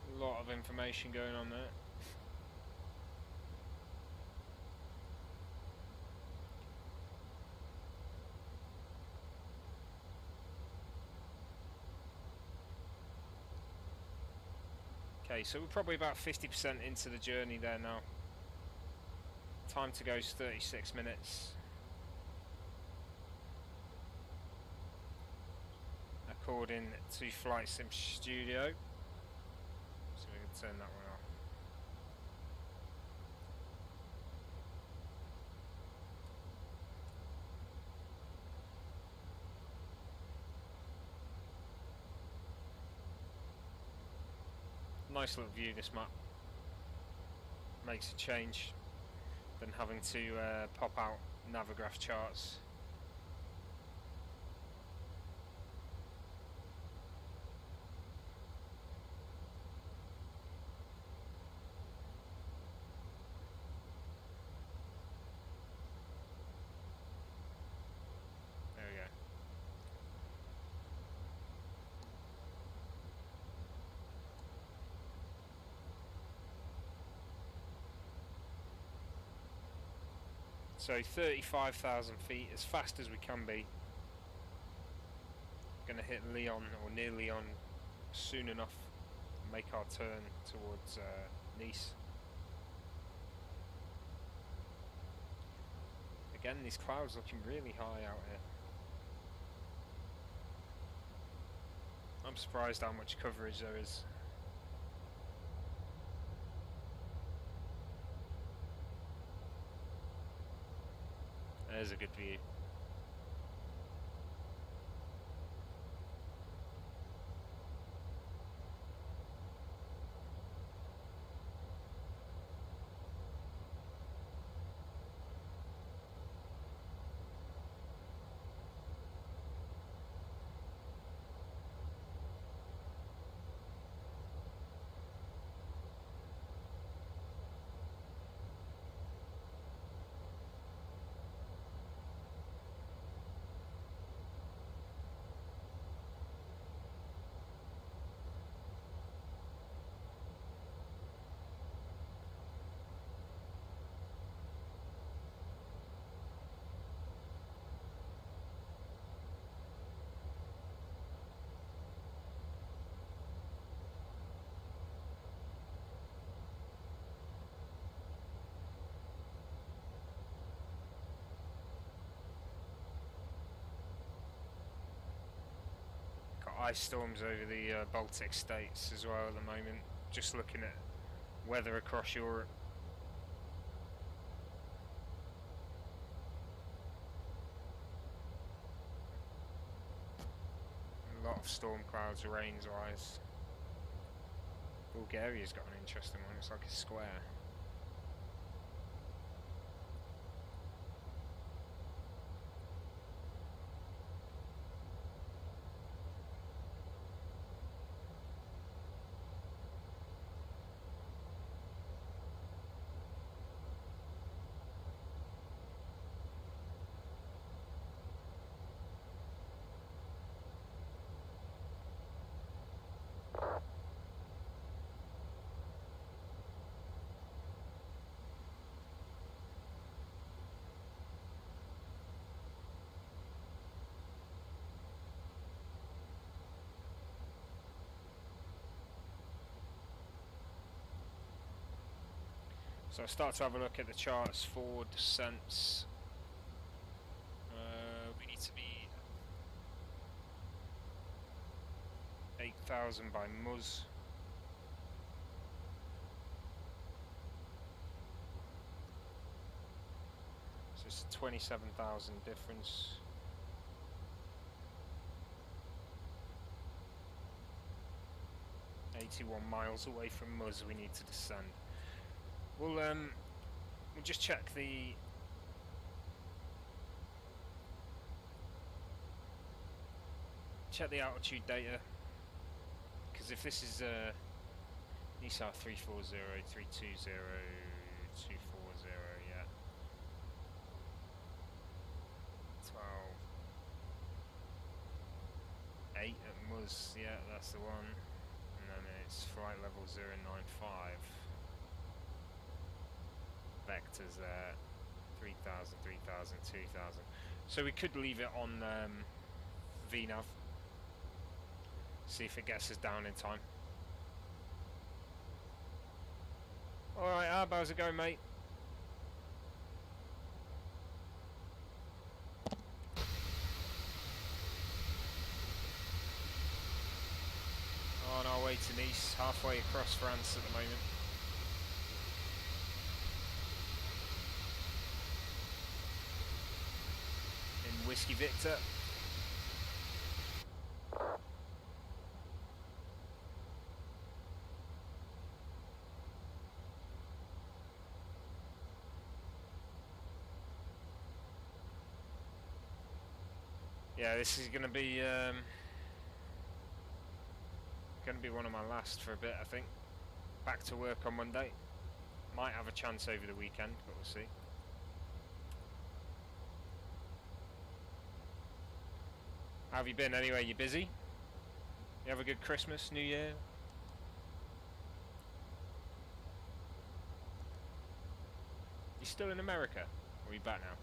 A lot of information going on there. Okay, so we're probably about 50% into the journey there now. Time to go is 36 minutes. According to Flight Sim Studio. So we can turn that one off. Nice little view, this map. Makes a change than having to pop out Navigraph charts. There we go. So 35,000 feet, as fast as we can be. Gonna hit Lyon or near Lyon soon enough. Make our turn towards Nice. Again, these clouds looking really high out here. I'm surprised how much coverage there is. There's a good view. Ice storms over the Baltic states as well at the moment. Just looking at weather across Europe. A lot of storm clouds, rains wise. Bulgaria's got an interesting one, it's like a square. So I start to have a look at the charts for descents. We need to be 8,000 by Muz. So it's a 27,000 difference. .81 miles away from Muz we need to descend. We'll just check the altitude data, because if this is Nissan 340, 320, 240, yeah, 12, 8 at Muz, yeah, that's the one, and then it's flight level 095. Vectors there, 3,000, 3,000, 2,000. So we could leave it on VNav. See if it gets us down in time. Alright, Ab, how's it going, mate? On our way to Nice, halfway across France at the moment. Whiskey Victor. Yeah, this is gonna be one of my last for a bit, I think. Back to work on Monday. Might have a chance over the weekend, but we'll see. How have you been anyway? You busy? You have a good Christmas, New Year? You still in America? Or are you back now?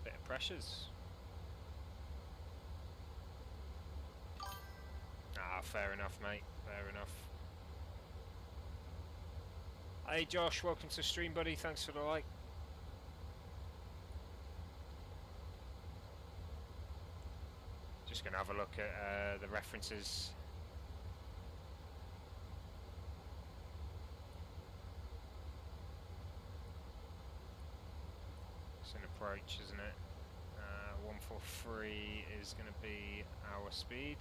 Bit of pressures. Ah, fair enough, mate. Fair enough. Hey Josh, welcome to the stream, buddy. Thanks for the like. Just gonna have a look at the references. It's an approach, isn't it? 143 is gonna be our speed.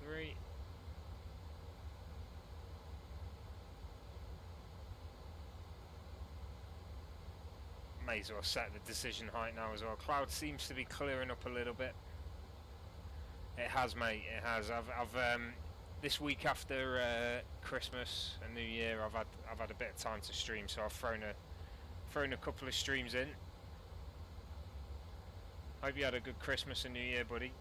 Three. May as well set the decision height now as well. Cloud seems to be clearing up a little bit. It has, mate. It has. I've this week after Christmas and New Year, I've had a bit of time to stream, so I've thrown a couple of streams in. Hope you had a good Christmas and New Year, buddy.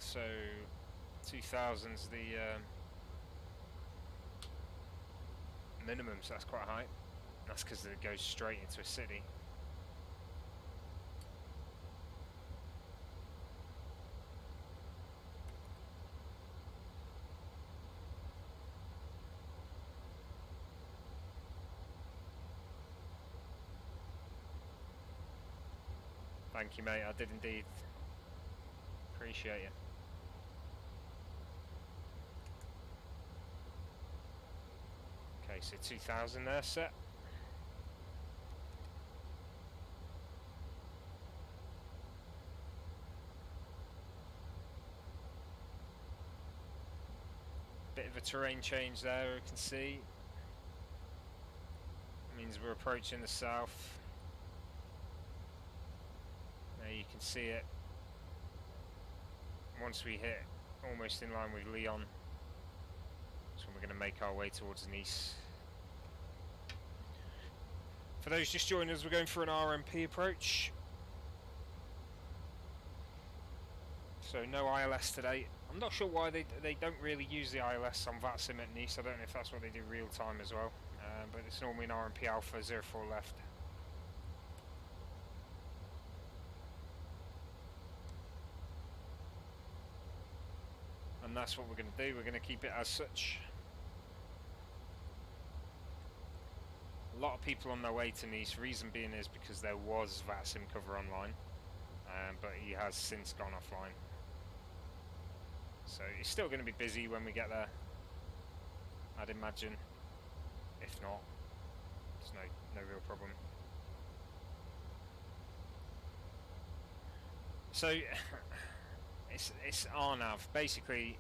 So 2000's the minimum, so that's quite high. That's because it goes straight into a city. Thank you, mate. I did indeed. Appreciate you. Okay, so 2000 there, set. Bit of a terrain change there, you can see. Means we're approaching the south. There you can see it. Once we hit almost in line with Lyon, that's when we're going to make our way towards Nice. For those just joining us, we're going for an RMP approach. So no ILS today. I'm not sure why they don't really use the ILS on VATSIM at Nice. I don't know if that's what they do real time as well. But it's normally an RMP Alpha 04 left. And that's what we're going to do. We're going to keep it as such. A lot of people on their way to Nice. Reason being is because there was VATSIM cover online, but he has since gone offline. So it's still going to be busy when we get there, I'd imagine. If not, there's no real problem. So it's RNAV, basically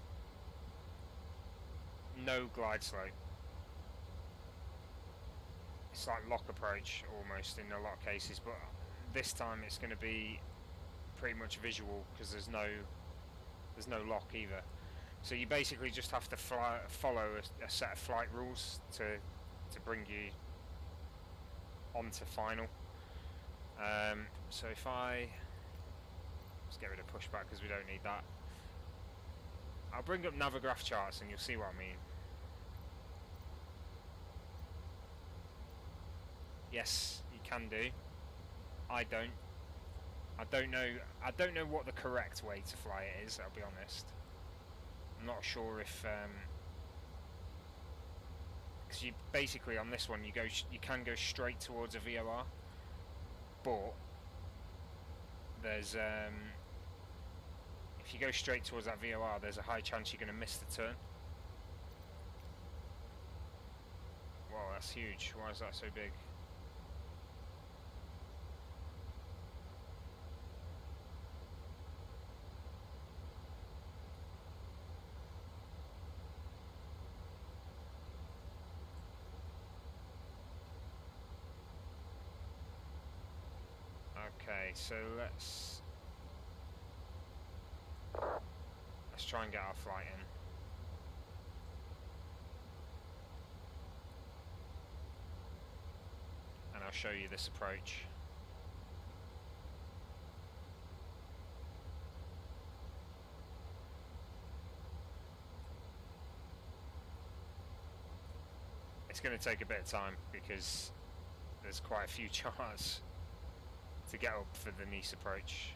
no glide slope. It's like lock approach almost in a lot of cases, but this time it's going to be pretty much visual because there's no lock either. So you basically just have to follow a set of flight rules to bring you onto final. So if I get rid of pushback because we don't need that. I'll bring up Navigraph charts and you'll see what I mean. Yes, you can do. I don't. I don't know what the correct way to fly it is, I'll be honest. I'm not sure if because you basically on this one you can go straight towards a VOR, but there's if you go straight towards that VOR, there's a high chance you're going to miss the turn. Wow, that's huge. Why is that so big? Okay, so let's try and get our flight in. And I'll show you this approach. It's going to take a bit of time because there's quite a few charts to get up for the Nice approach.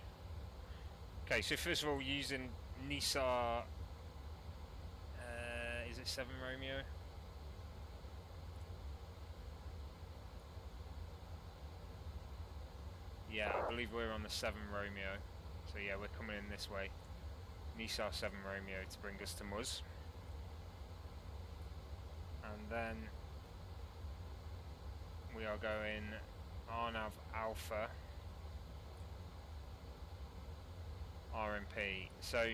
Okay, so first of all, using Nisa, is it 7 Romeo? Yeah, I believe we're on the 7 Romeo. So yeah, we're coming in this way. Nisa 7 Romeo to bring us to Muz. And then we are going Arnav Alpha RMP. So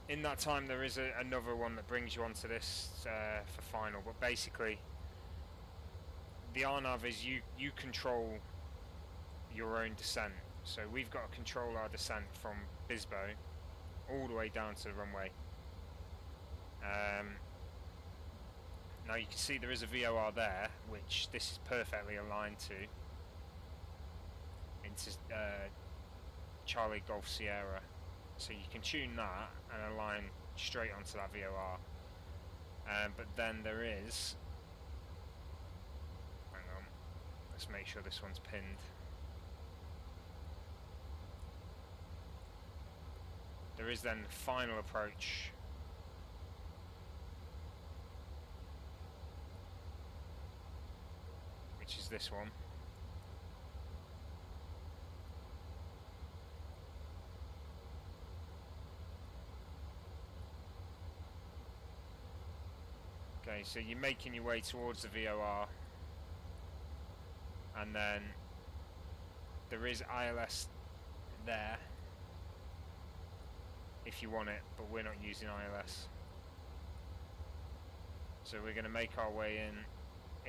in that time there is another one that brings you onto this for final, but basically the Arnav is you control your own descent. So we've got to control our descent from Bisbo all the way down to the runway. Now you can see there is a VOR there, which this is perfectly aligned to into Charlie Golf Sierra, so you can tune that and align straight onto that VOR. But then there is, hang on, let's make sure this one's pinned. There is then final approach, which is this one. Okay, so you're making your way towards the VOR, and then there is ILS there if you want it, but we're not using ILS. So we're going to make our way in,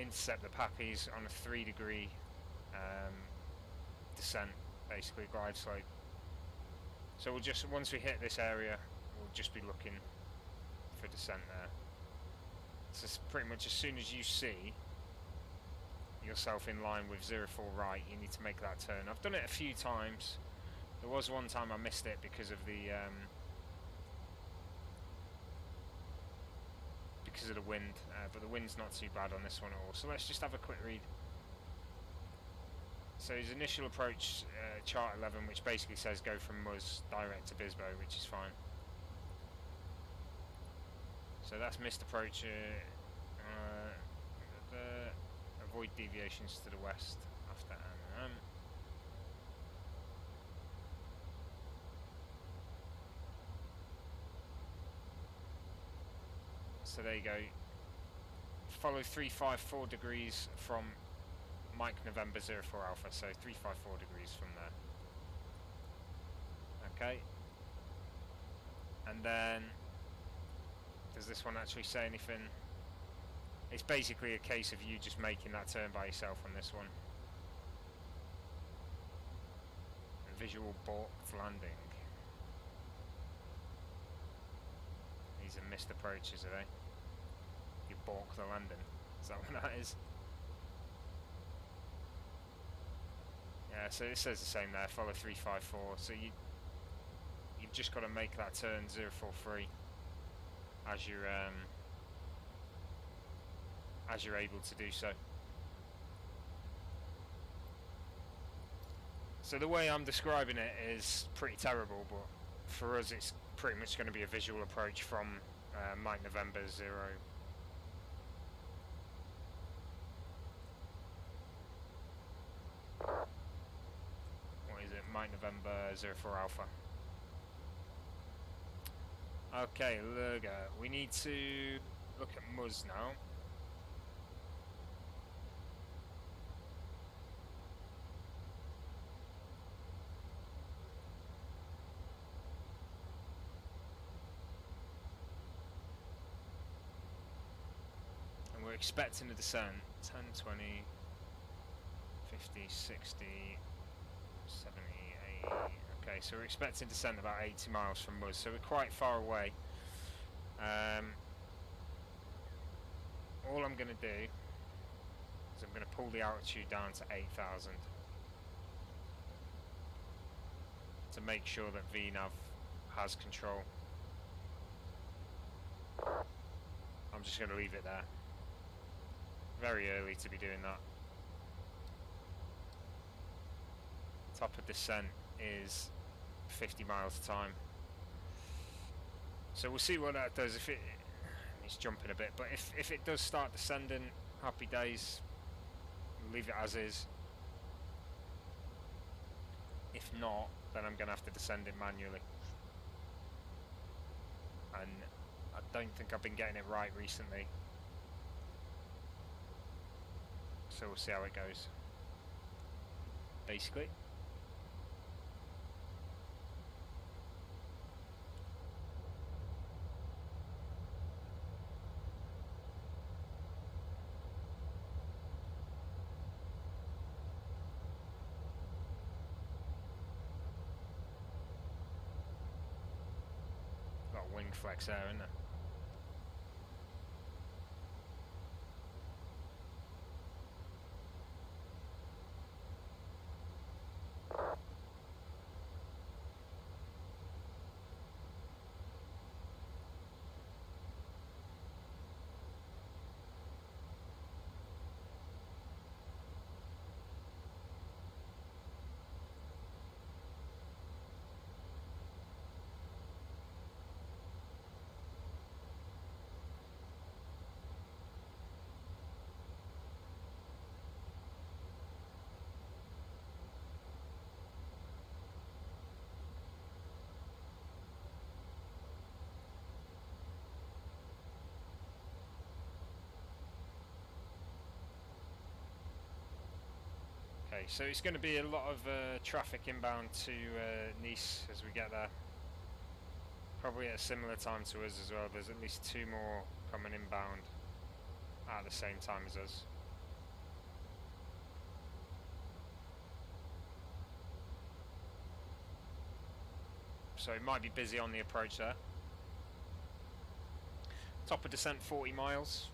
intercept the Pappies on a 3-degree descent, basically glide slope. So we'll just, once we hit this area, we'll just be looking for descent there. So pretty much as soon as you see yourself in line with 04 right, you need to make that turn. I've done it a few times. There was one time I missed it because of the wind, but the wind's not too bad on this one at all. So let's just have a quick read. So his initial approach, chart 11, which basically says go from Muz direct to Bisbo, which is fine. So that's missed approach. Avoid deviations to the west after AM. So there you go. Follow 354 degrees from Mike November 04 Alpha. So 354 degrees from there. Okay. And then, does this one actually say anything? It's basically a case of you just making that turn by yourself on this one. A visual balked landing. These are missed approaches, are they? You balk the landing. Is that what that is? Yeah, so it says the same there, follow 354, so you've just got to make that turn 043 as you're able to do so. So the way I'm describing it is pretty terrible, but for us it's pretty much going to be a visual approach from Mike November 0. What is it? Mike November 04 Alpha. Okay, Lurga. We need to look at Muzz now. We're expecting a descent, 10, 20, 50, 60, 70, 80. Okay, so we're expecting a descent about 80 miles from Muzz, so we're quite far away. All I'm going to do is I'm going to pull the altitude down to 8,000 to make sure that VNav has control. I'm just going to leave it there. Very early to be doing that. Top of descent is 50 miles a time. So we'll see what that does. If it's jumping a bit, but if it does start descending, happy days. Leave it as is. If not, then I'm going to have to descend it manually. And I don't think I've been getting it right recently. So we'll see how it goes. Basically. Got a wing flex there, isn't there? Okay, so it's going to be a lot of traffic inbound to Nice as we get there. Probably at a similar time to us as well. There's at least 2 more coming inbound at the same time as us. So it might be busy on the approach there. Top of descent 40 miles.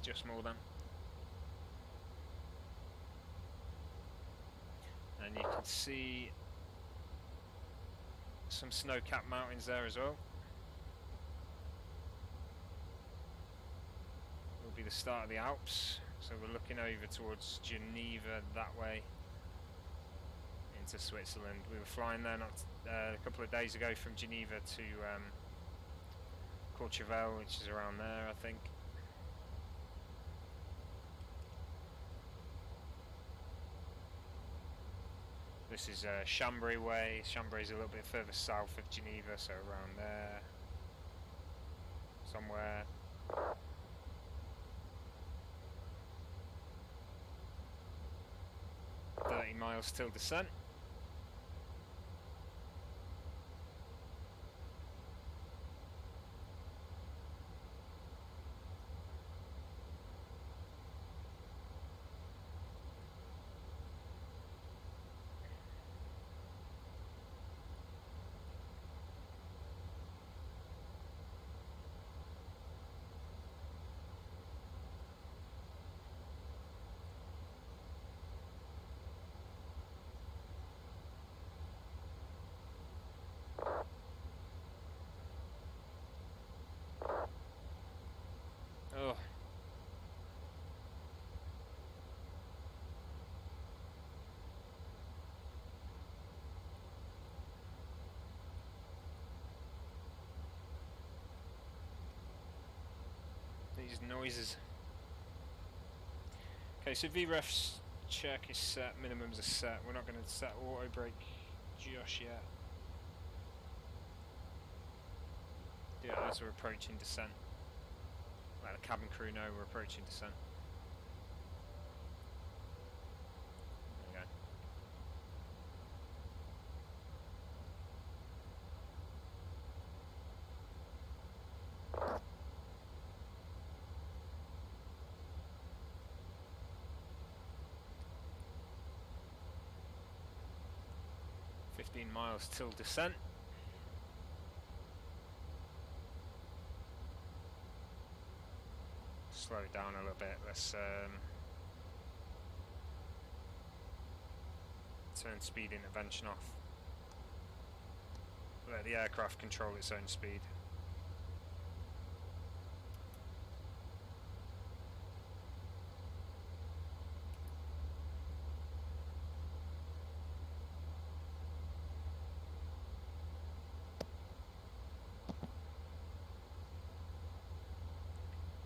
Just more than. And you can see some snow-capped mountains there as well. Will be the start of the Alps, so we're looking over towards Geneva that way into Switzerland. We were flying there not a couple of days ago from Geneva to Courchevel, which is around there, I think. This is Chambray way. Chambray is a little bit further south of Geneva, so around there somewhere. Miles till descent. just noises. Okay, so VREF's check is set, minimums are set. We're not going to set auto brake just yet. Yeah, as we're approaching descent. Let the cabin crew know we're approaching descent. There you go. 15 miles till descent. Slow it down a little bit. Let's turn speed intervention off. Let the aircraft control its own speed.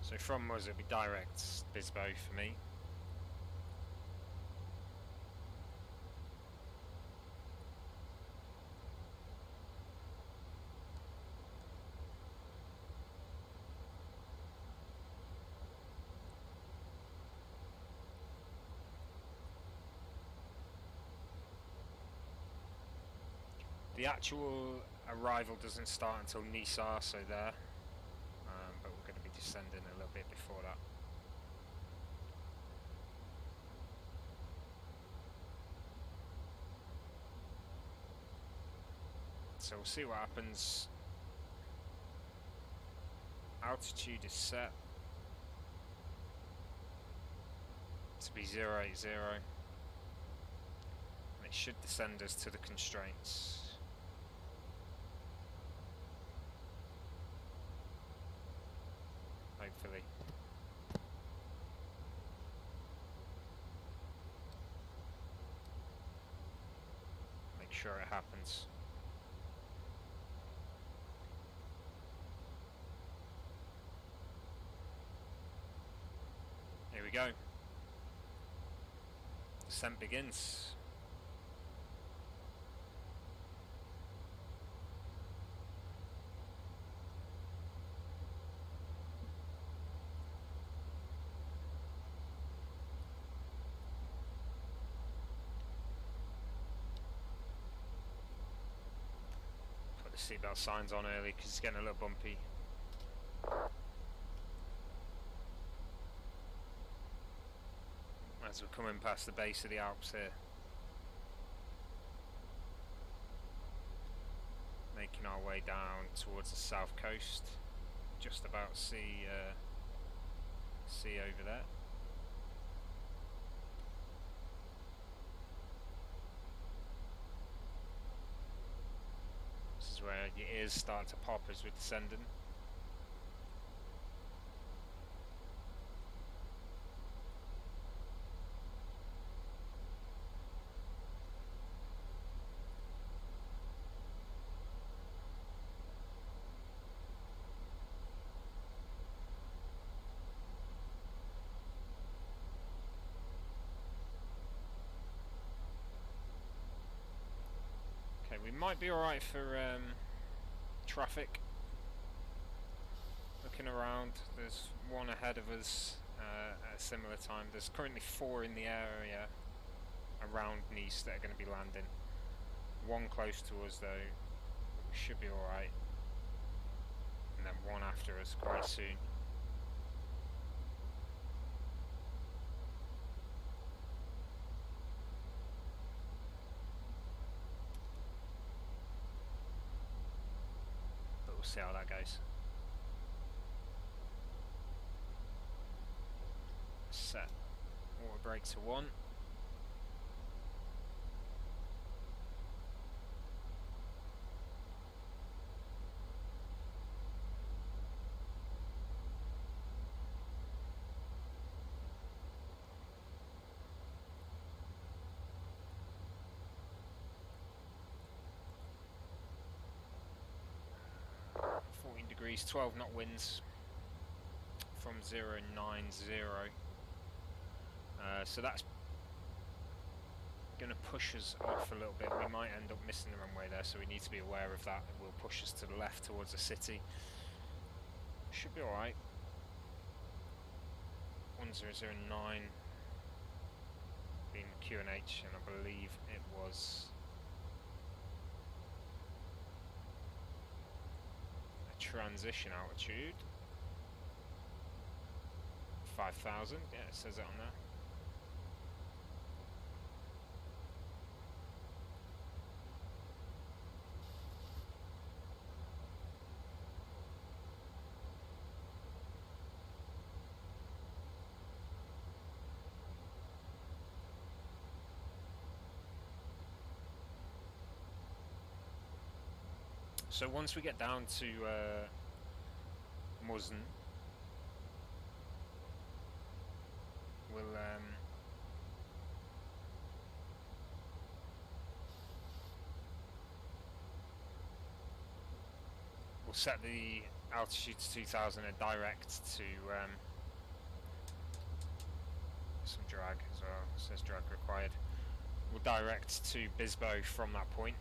So from us it'll be direct Bisbo for me. The actual arrival doesn't start until Nice, so there. But we're going to be descending a little bit before that. So we'll see what happens. Altitude is set to be 080, and it should descend us to the constraints. Hopefully. Make sure it happens. Here we go. Descent begins. Put the seatbelt signs on early because it's getting a little bumpy. As we're coming past the base of the Alps here. Making our way down towards the south coast. Just about see over there. This is where your ears start to pop as we're descending. We might be alright for traffic. Looking around, there's one ahead of us at a similar time. There's currently 4 in the area around Nice that are going to be landing. One close to us though, we should be alright. And then one after us quite soon. We'll see how that goes. Set auto brake to 1. Degrees, 12 knot winds from from 090. So that's going to push us off a little bit. We might end up missing the runway there, so we need to be aware of that. It will push us to the left towards the city. Should be alright. 1009 being QNH, and I believe it was a transition altitude. 5,000, yeah, it says it on there. So once we get down to Muzen, we'll set the altitude to 2,000 and direct to some drag as well. It says drag required. We'll direct to Bisbo from that point.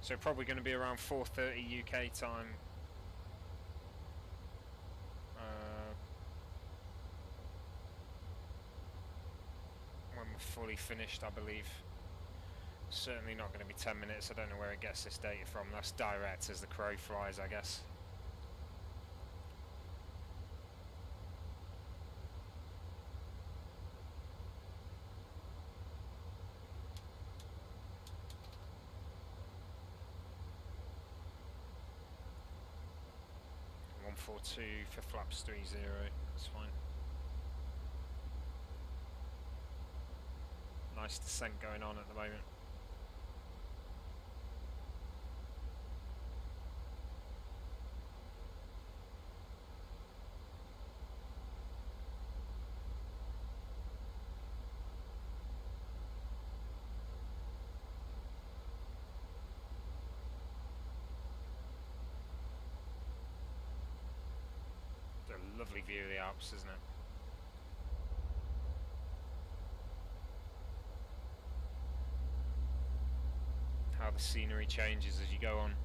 So probably going to be around 4:30 UK time. When we're fully finished, I believe. Certainly not going to be 10 minutes. I don't know where it gets this data from. That's direct as the crow flies, I guess. .42 for flaps 30, that's fine. Nice descent going on at the moment. Lovely view of the Alps, isn't it? How the scenery changes as you go on.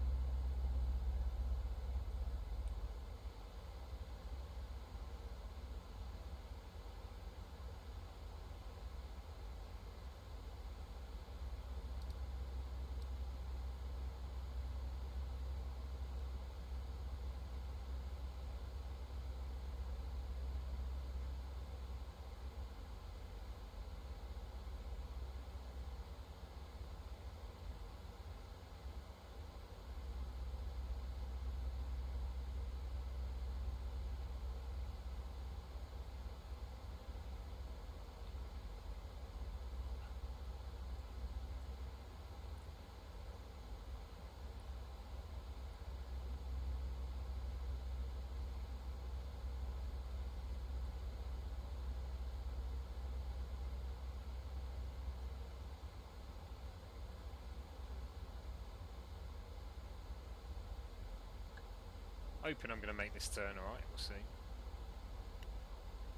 Hoping I'm going to make this turn alright, we'll see.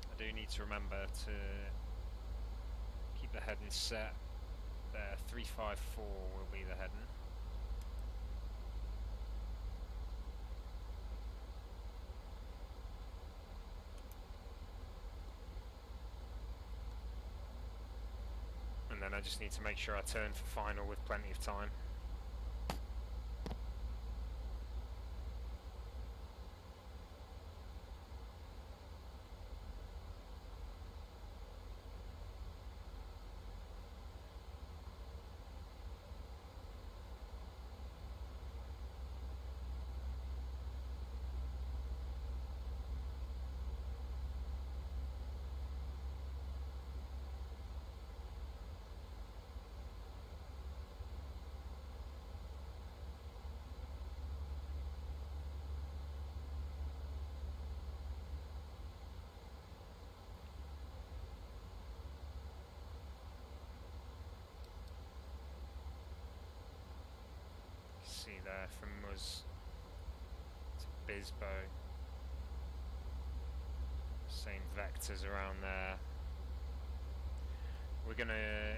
I do need to remember to keep the heading set. There, 354 will be the heading. And then I just need to make sure I turn for final with plenty of time. us to Bisbo. Same vectors around there. We're gonna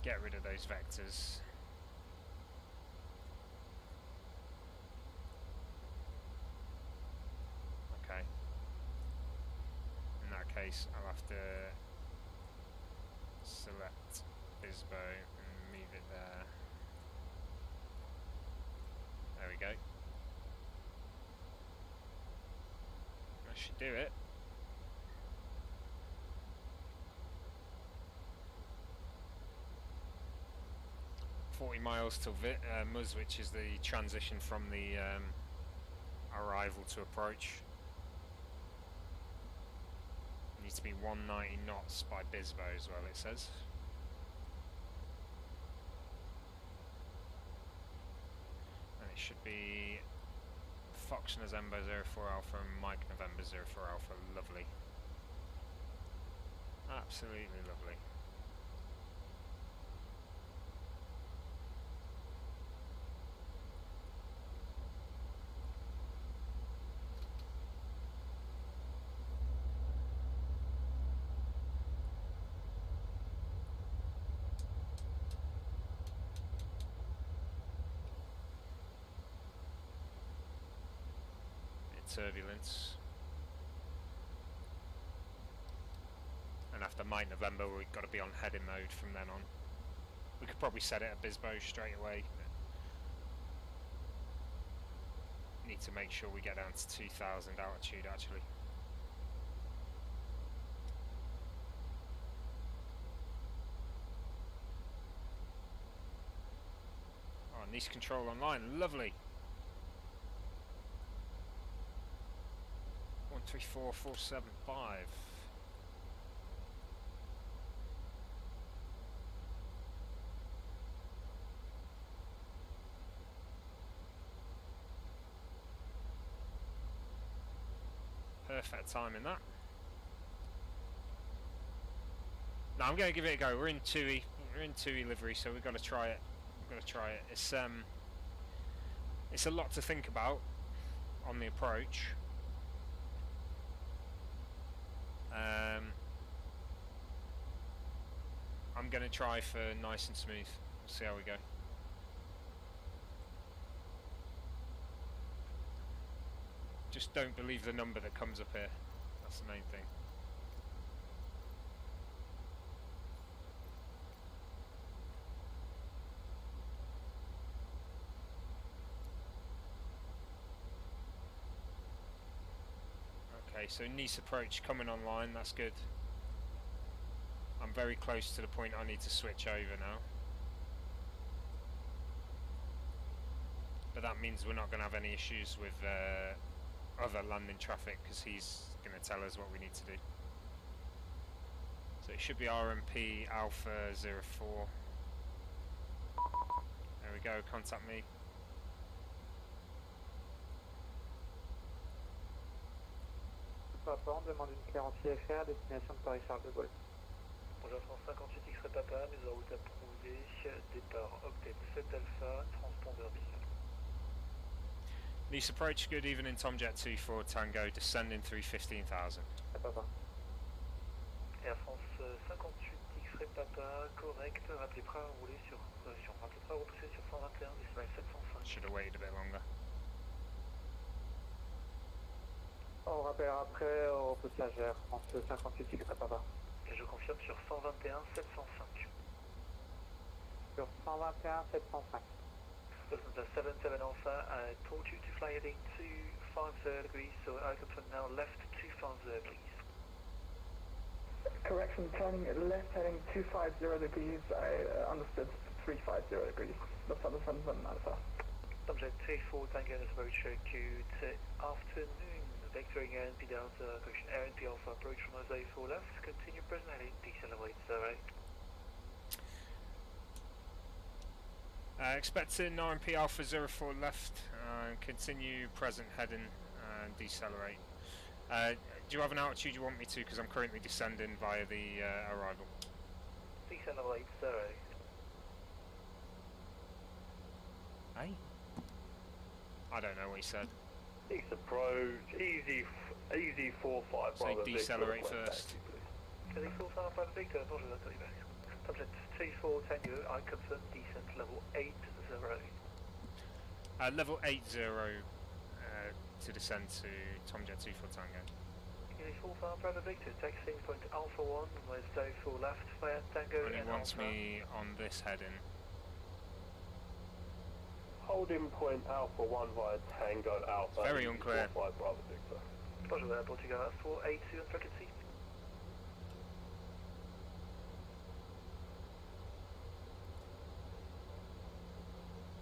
get rid of those vectors. Okay. In that case, I'll have to select Bisbo and move it there. There we go. That should do it. Miles till Muz, which is the transition from the arrival to approach. Needs to be 190 knots by Bisbo as well, it says. And it should be Fox November 04 Alpha and Mike November 04 Alpha. Lovely. Absolutely lovely. Turbulence, and after Mike November we've got to be on heading mode from then on. We could probably set it at Bisbo straight away, but need to make sure we get down to 2000 altitude actually. Oh, Nice control online, lovely. 134475. Perfect timing that. Now I'm going to give it a go. We're in 2E. We're in 2E livery, so we've got to try it. We've got to try it. It's a lot to think about on the approach. I'm going to try for nice and smooth. We'll see how we go. Just don't believe the number that comes up here. That's the main thing. Okay, so Nice approach coming online, that's good. I'm very close to the point I need to switch over now. But that means we're not going to have any issues with other landing traffic because he's going to tell us what we need to do. So it should be RMP Alpha 04. There we go, contact me. Papa, on demande une clearance CFR, destination de Paris-Charles de Gaulle. Bonjour, 158 X-ray Papa, mise en route approuvée, départ Octet 7 Alpha, transpondeur visuel. Nice approach, good evening, Tomjet 24 Tango, descending through 15,000. Papa. Air France 58 X-ray Papa, correct, rappelez prêt à rouler sur, rappelez prêt à repousser sur 121, décimal 705. Should have waited a bit longer. On rappellera après au passagère, France 58 X-ray Papa. Et je confirme sur 121 705. Sur 121 705. Listen to 77 Alpha, I told you to fly heading 250 degrees, so I confirm now left 250 please. Correction, turning left heading 250 degrees, I understood 350 degrees. That's on the 77 Alpha. Subject 24 Tango is approach good afternoon. Vectoring ANP down to correction ANP Alpha approach from Jose 4 left. Continue present heading, decelerate survey. Expecting RMP Alpha 04 left, continue present heading and decelerate. Do you have an altitude you want me to? Because I'm currently descending via the arrival. Decelerate survey. Hey? I don't know what he said. East approach, easy 4-5. So decelerate first. Easy 4-5 Bravo Victor, Roger that, call you back. Subject 24 Tango, I confirm descent level 80. Level 80 to descend to Tomjet 24 Tango. Easy 4-5 Bravo Victor, taxiing point Alpha 1, runway 04 left, via Tango And he and wants Alpha. me on this heading. Holding point Alpha 1 via Tango Alpha. Very unclear. 4-5 Bravo Victor. Roger that, Portugal 482 on frequency.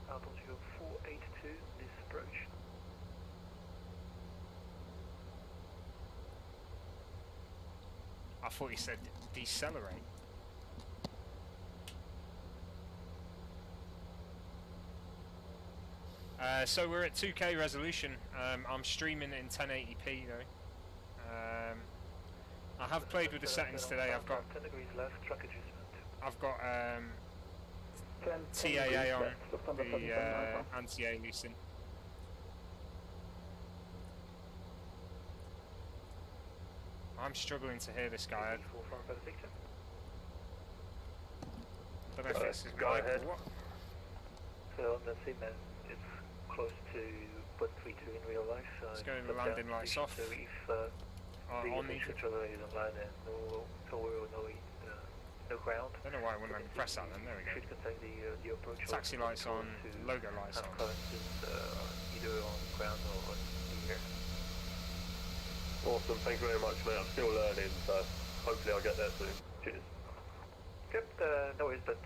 Portugal 482, this approach. I thought he said decelerate. So we're at 2K resolution. I'm streaming in 1080p though. I have played with the settings today. I've got 10 degrees left, track adjustment. I've got TAA on the anti-aliasing. I'm struggling to hear this guy. I don't know if this is Go ahead. What? So on the sim, it's close to 132 in real life. So Let's go it's landing down lights to off. So if the On the. controller is online and no tower or no ground, I don't know why I wouldn't let me press that then. There we go. should contain the approach. Taxi lights on, logo lights on. Either on ground or on the air. Awesome, thank you very much, mate. I'm still learning, so hopefully I'll get there soon. Cheers. Yep, no worries, but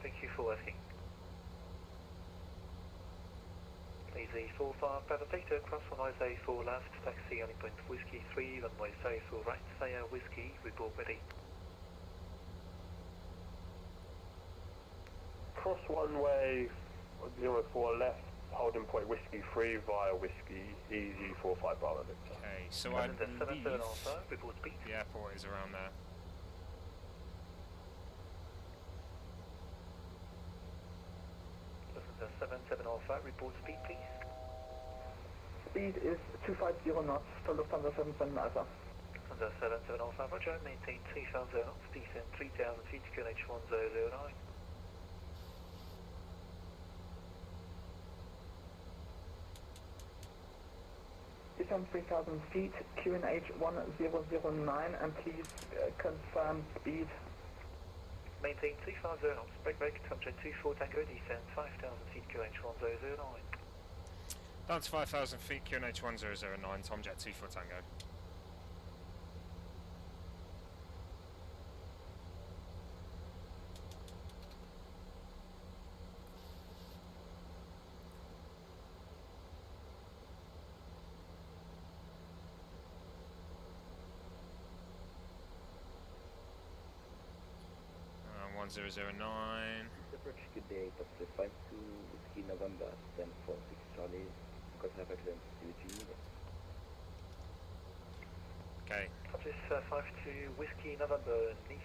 thank you for asking. Easy 4-5 Bravo Victor, cross runway 04 left, taxi only point Whiskey 3, runway 04 right, via Whiskey, report ready. Cross runway 04 left, holding point Whiskey 3 via Whiskey, easy 4-5 Bravo Victor. Okay, so I believe 77 Alpha, report speed. the airport is around there. Listen to 77 Alpha, report speed please. Speed is 250 knots for Lufthansa 77 Alpha. Lufthansa 77 Alpha, roger, maintain 3000 knots, descend 3000 feet, QNH 1009. Descend 3000 feet, QNH 1009, and please confirm speed. Maintain 3000 knots, break, Tomjet 24 Tango, descend 5000 feet, QNH 1009. Down to 5,000 feet, QNH 1009, Tomjet 24 Tango. Uh, 1009. Good day, that's 52 Whiskey November, 1046 Charlie, Corsair Vengeance, CVG. Okay. This 52 Whiskey November, Nice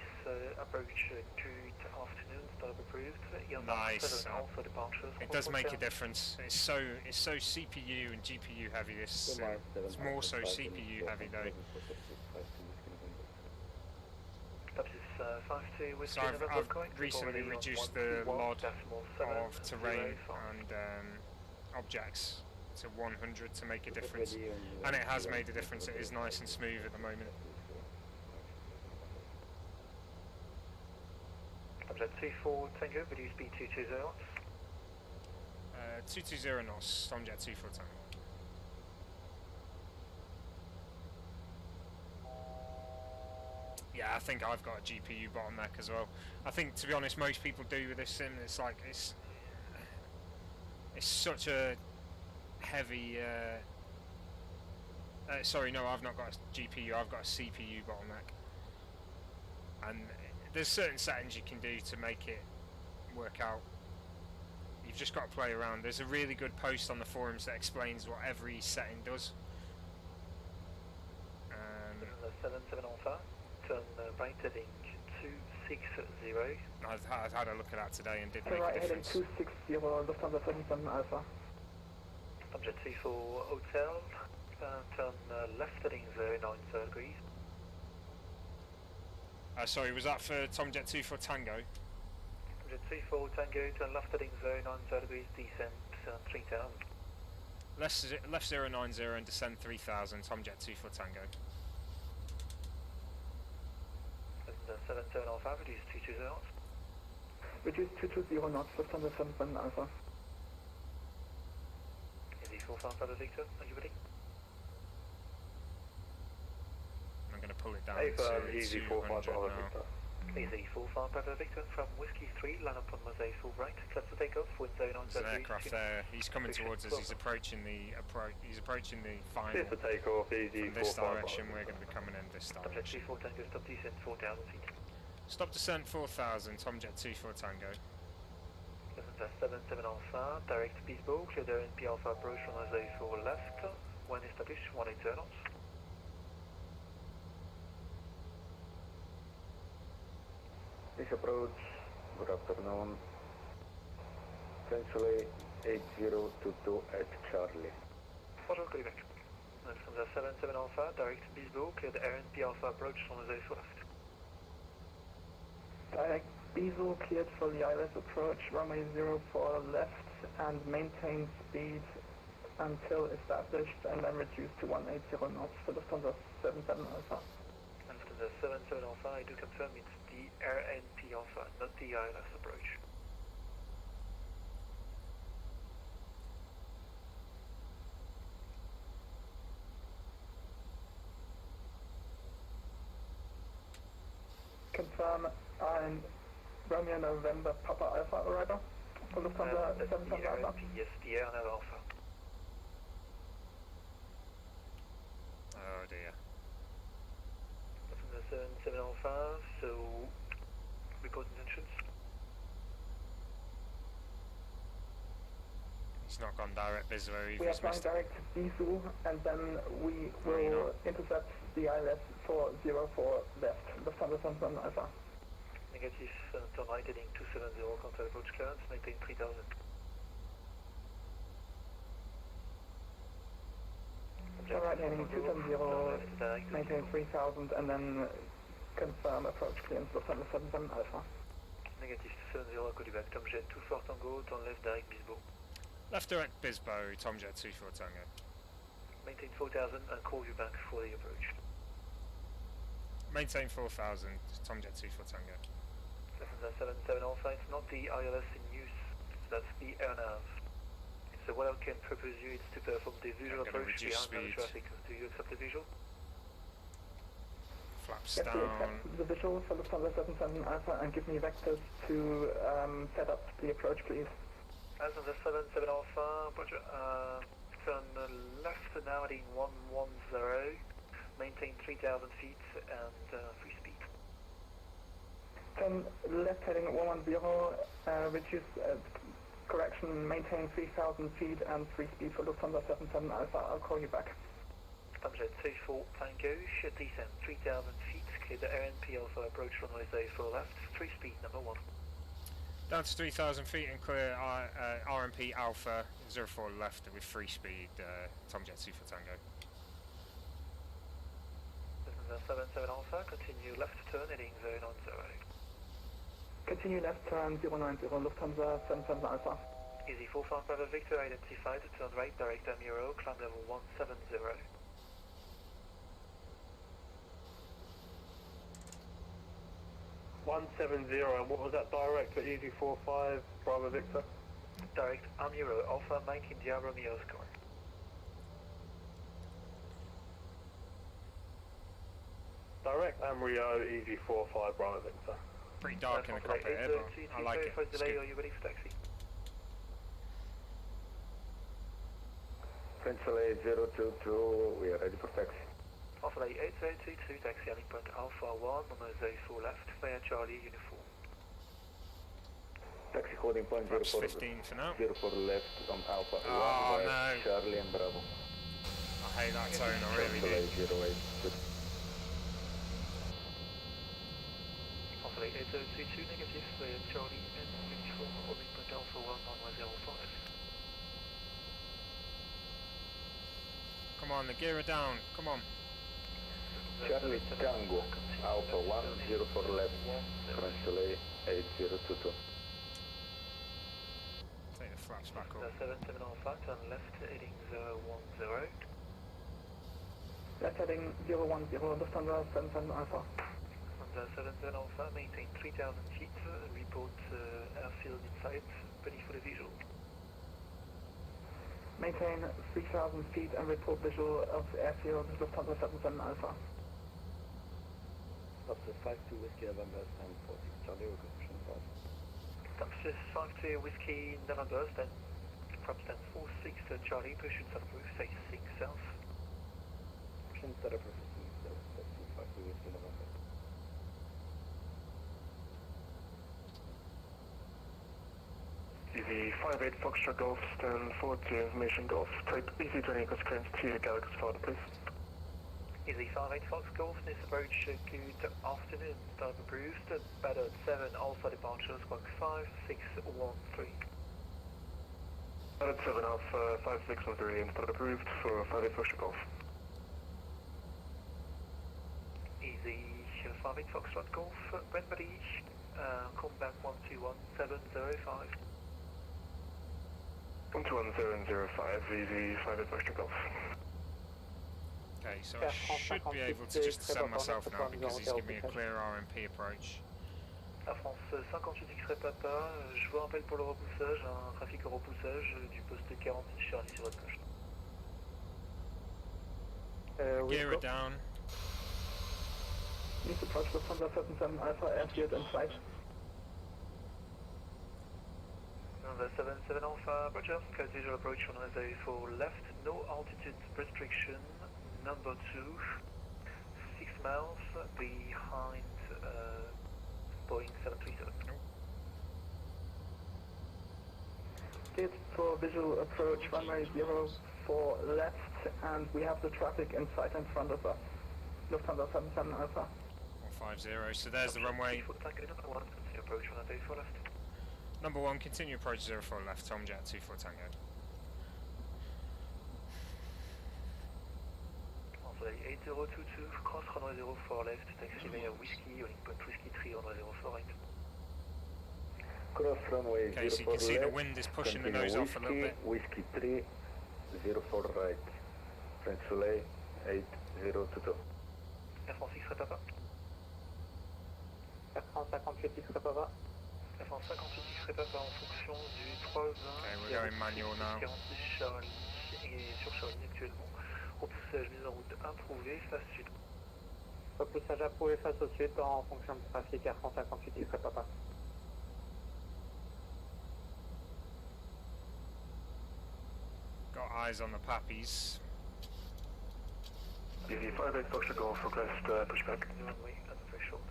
approach good afternoon, start approved. Nice. 7 Alpha departures. It does make a difference. It's so CPU and GPU heavy. This it's more so CPU heavy though. This 52 Whiskey So I've November, correct. recently Already on reduced the 121.7 of terrain 05. and objects to 100 to make a difference, and it has made a difference. It is nice and smooth at the moment. Tomjet 24 Tango, reduce speed 220 knots. 220 knots, Tomjet 24 Tango. Yeah, I think I've got a GPU bottleneck as well. I think, to be honest, most people do with this sim. It's like it's such a heavy. Sorry, no, I've not got a GPU. I've got a CPU bottleneck, and there's certain settings you can do to make it work out. You've just got to play around. There's a really good post on the forums that explains what every setting does. 77 Alpha, turn right heading 260. I've had a look at that today and did So make a right heading difference. 260, Lufthansa 77 Alpha. Tomjet 34 Hotel, turn left heading 090 degrees. Sorry, was that for Tomjet 24 Tango? Tomjet 34 Tango, turn left heading 090 degrees, descent 3000. Left 090 and descend 3000, Tomjet 24 Tango. And 77 Alpha, reduce 220 knots. Reduce 220 knots, Lufthansa 77 Alpha. Easy 45 Bravo Victor, are you ready? I'm going to pull it down Affirm, to easy 200 45 Bravo now. Victor. Easy 45 Bravo Victor, from Whiskey 3, line up on Mosaic full right, clear for takeoff, wind 090 There's an degrees. aircraft there. He's coming towards us. He's approaching the final. Clear for takeoff, easy From this 45 direction, Bravo we're going to be coming in this Tomjet direction. 34 Tango, stop descent 4000 feet. Stop descent 4000, Tomjet 24 Tango. Lufthansa 77 Alpha, direct Bisbo, clear the NP Alpha approach on Mosaic full left, when established, 180 knots. This approach, good afternoon. Essentially 8022 at Charlie. Bonjour, Quebec. Lufthansa 77 Alpha, direct Bisbo, clear the RNP Alpha approach on Mosaic full left. Direct Bisel cleared for the ILS approach, runway 04 left, and maintain speed until established, and then reduce to 180 knots for Lufthansa 77 Alpha. And for the 77 Alpha, I do confirm it's the RNP Alpha, not the ILS approach. Confirm I'm Romeo November Papa Alpha arrival for Lufthansa That's 77 the Alpha. RNP, yes, the RNP Alpha. Oh dear. From the 77 Alpha, so report intentions. He's not gone direct Biswell, We are he's flying missed. direct Bisel, and then we No, you're will not. intercept the ILS for 04 left, Lufthansa 77 Alpha. Negative, turn right heading 270, contact approach clearance, maintain 3000. Turn right heading 270, maintain 3000, and then confirm approach clearance Lufthansa 77 Alpha. Negative 270, call you back, Tomjet 24 Tango, turn left direct Bisbo. Left direct Bisbo, Tomjet 24 Tango. Maintain 4000 and call you back for the approach. Maintain 4000, Tomjet 24 Tango. Lufthansa 77 Alpha, it's not the ILS in use, that's the airnav. So what I can propose you is to perform the visual I'm gonna approach reduce behind the speed. traffic. Do you accept the visual? Flaps Yes, we down. accept the visual for Lufthansa 77 Alpha and give me vectors to set up the approach, please. As on the 77 Alpha, Roger, turn left now heading 110, maintain 3000 feet and free speed. Turn left heading 110, reduce, correction, maintain 3000 feet and free speed for Lufthansa 77 Alpha. I'll call you back. Tomjet 24 Tango, should descend 3000 feet, clear the RNP Alpha approach runway 04 left, free speed number 1. Down to 3000 feet and clear RMP Alpha 04 left with free speed, Tomjet 24 Tango. Lufthansa 77 Alpha, continue left turn heading 090. Continue left turn 090, Lufthansa 77 Alpha. Easy 45 Bravo Victor identified, turn right direct Amiro, climb level 170. And what was that direct for easy 45 Bravo Victor? Direct Amiro, Alpha Mike India Romeo Oscar. Direct Amrio, easy 45 Bravo Victor. Pretty dark in the cockpit here, but I like it. It's Delay, good. are you ready for taxi? Essentially 022, we are ready for taxi. Alpha Delay 8022, taxi landing point Alpha 1 on the 04 left, via Charlie uniform. Taxi holding point Perhaps 04, 15 for now. 04 left on Alpha 1 Oh, right, no. Charlie and Bravo. I hate that tone, I really do. Essentially 08, good. Alpha Delay 8022, negative, via Charlie and uniform, holding point Alpha 1 on the 05. Come on, the gear are down. Come on. Charlie Tango, Alpha 104 left, translate 8022. Take the flaps back up. 77 Alpha, turn left heading 010. Left heading 010, Lufthansa 77 Alpha. Honda 77 Alpha, maintain 3000 feet, report airfield in sight, ready for the visual. Maintain 3000 feet and report visual of airfield Lufthansa 77 Alpha. That's 52 Whiskey November and 46 Charlie, reconstruction pass. That's 52 Whiskey November, stand from stand 46 Charlie, push and approve, say 6 south. Push and approve, 52 Whiskey November. Easy 58 Foxtrot Golf, stand forward to information Golf. Type easy journey across currents to Galaxy Father, please. Easy 58 Fox Golf, this approach good afternoon, time approved, better 7 Alpha departure, squawk 5613. At 7 Alpha 5613 and start approved for 58 Foxtrot Golf. Easy 58 Foxtrot Golf, when ready, come back 121705. 121005, easy 58 Foxtrot Golf. Okay, so I should be able to just send myself now because he's given me a clear RMP approach. Air France 58 X-Ray Papa, je vous rappelle pour le repoussage, un trafic au repoussage du poste 46 Charlie sur votre gauche. Gear it down. Please approach Lufthansa 77 Alpha, airfield in sight. Honda 77 Alpha, Roger, code visual approach on runway 4 left, no altitude restriction, number 2, 6 miles behind Boeing 737. Gate for visual approach, runway 04 left, and we have the traffic in sight in front of us. Lufthansa 77 Alpha. 150, so there's the runway. Approach runway 4 left. Number 1, continue approach 04 left, Tomjet 24 Tango. Answer 8022, cross runway 04 left, taxi via Whiskey, Rolling Point Whiskey 3, runway 04 right. Cross runway 04 Okay, so you can see the wind is pushing the nose off a little bit. Whiskey 3, 04 right, translate 8022. Air France X-Ray Papa. Air France 58 X-Ray Papa. Air France 58 X-Ray Papa en fonction du 320. Okay, we're going manual now. 46 Charlie et sur Charlie actuellement. Repoussage mise en route approuvé, face sud. Repoussage approuvé face au sud en fonction de trafic Air France 58 X-Ray Papa. Got eyes on the pappies. Easy 58 Foxtrot Golf, request pushback. Runway and threshold.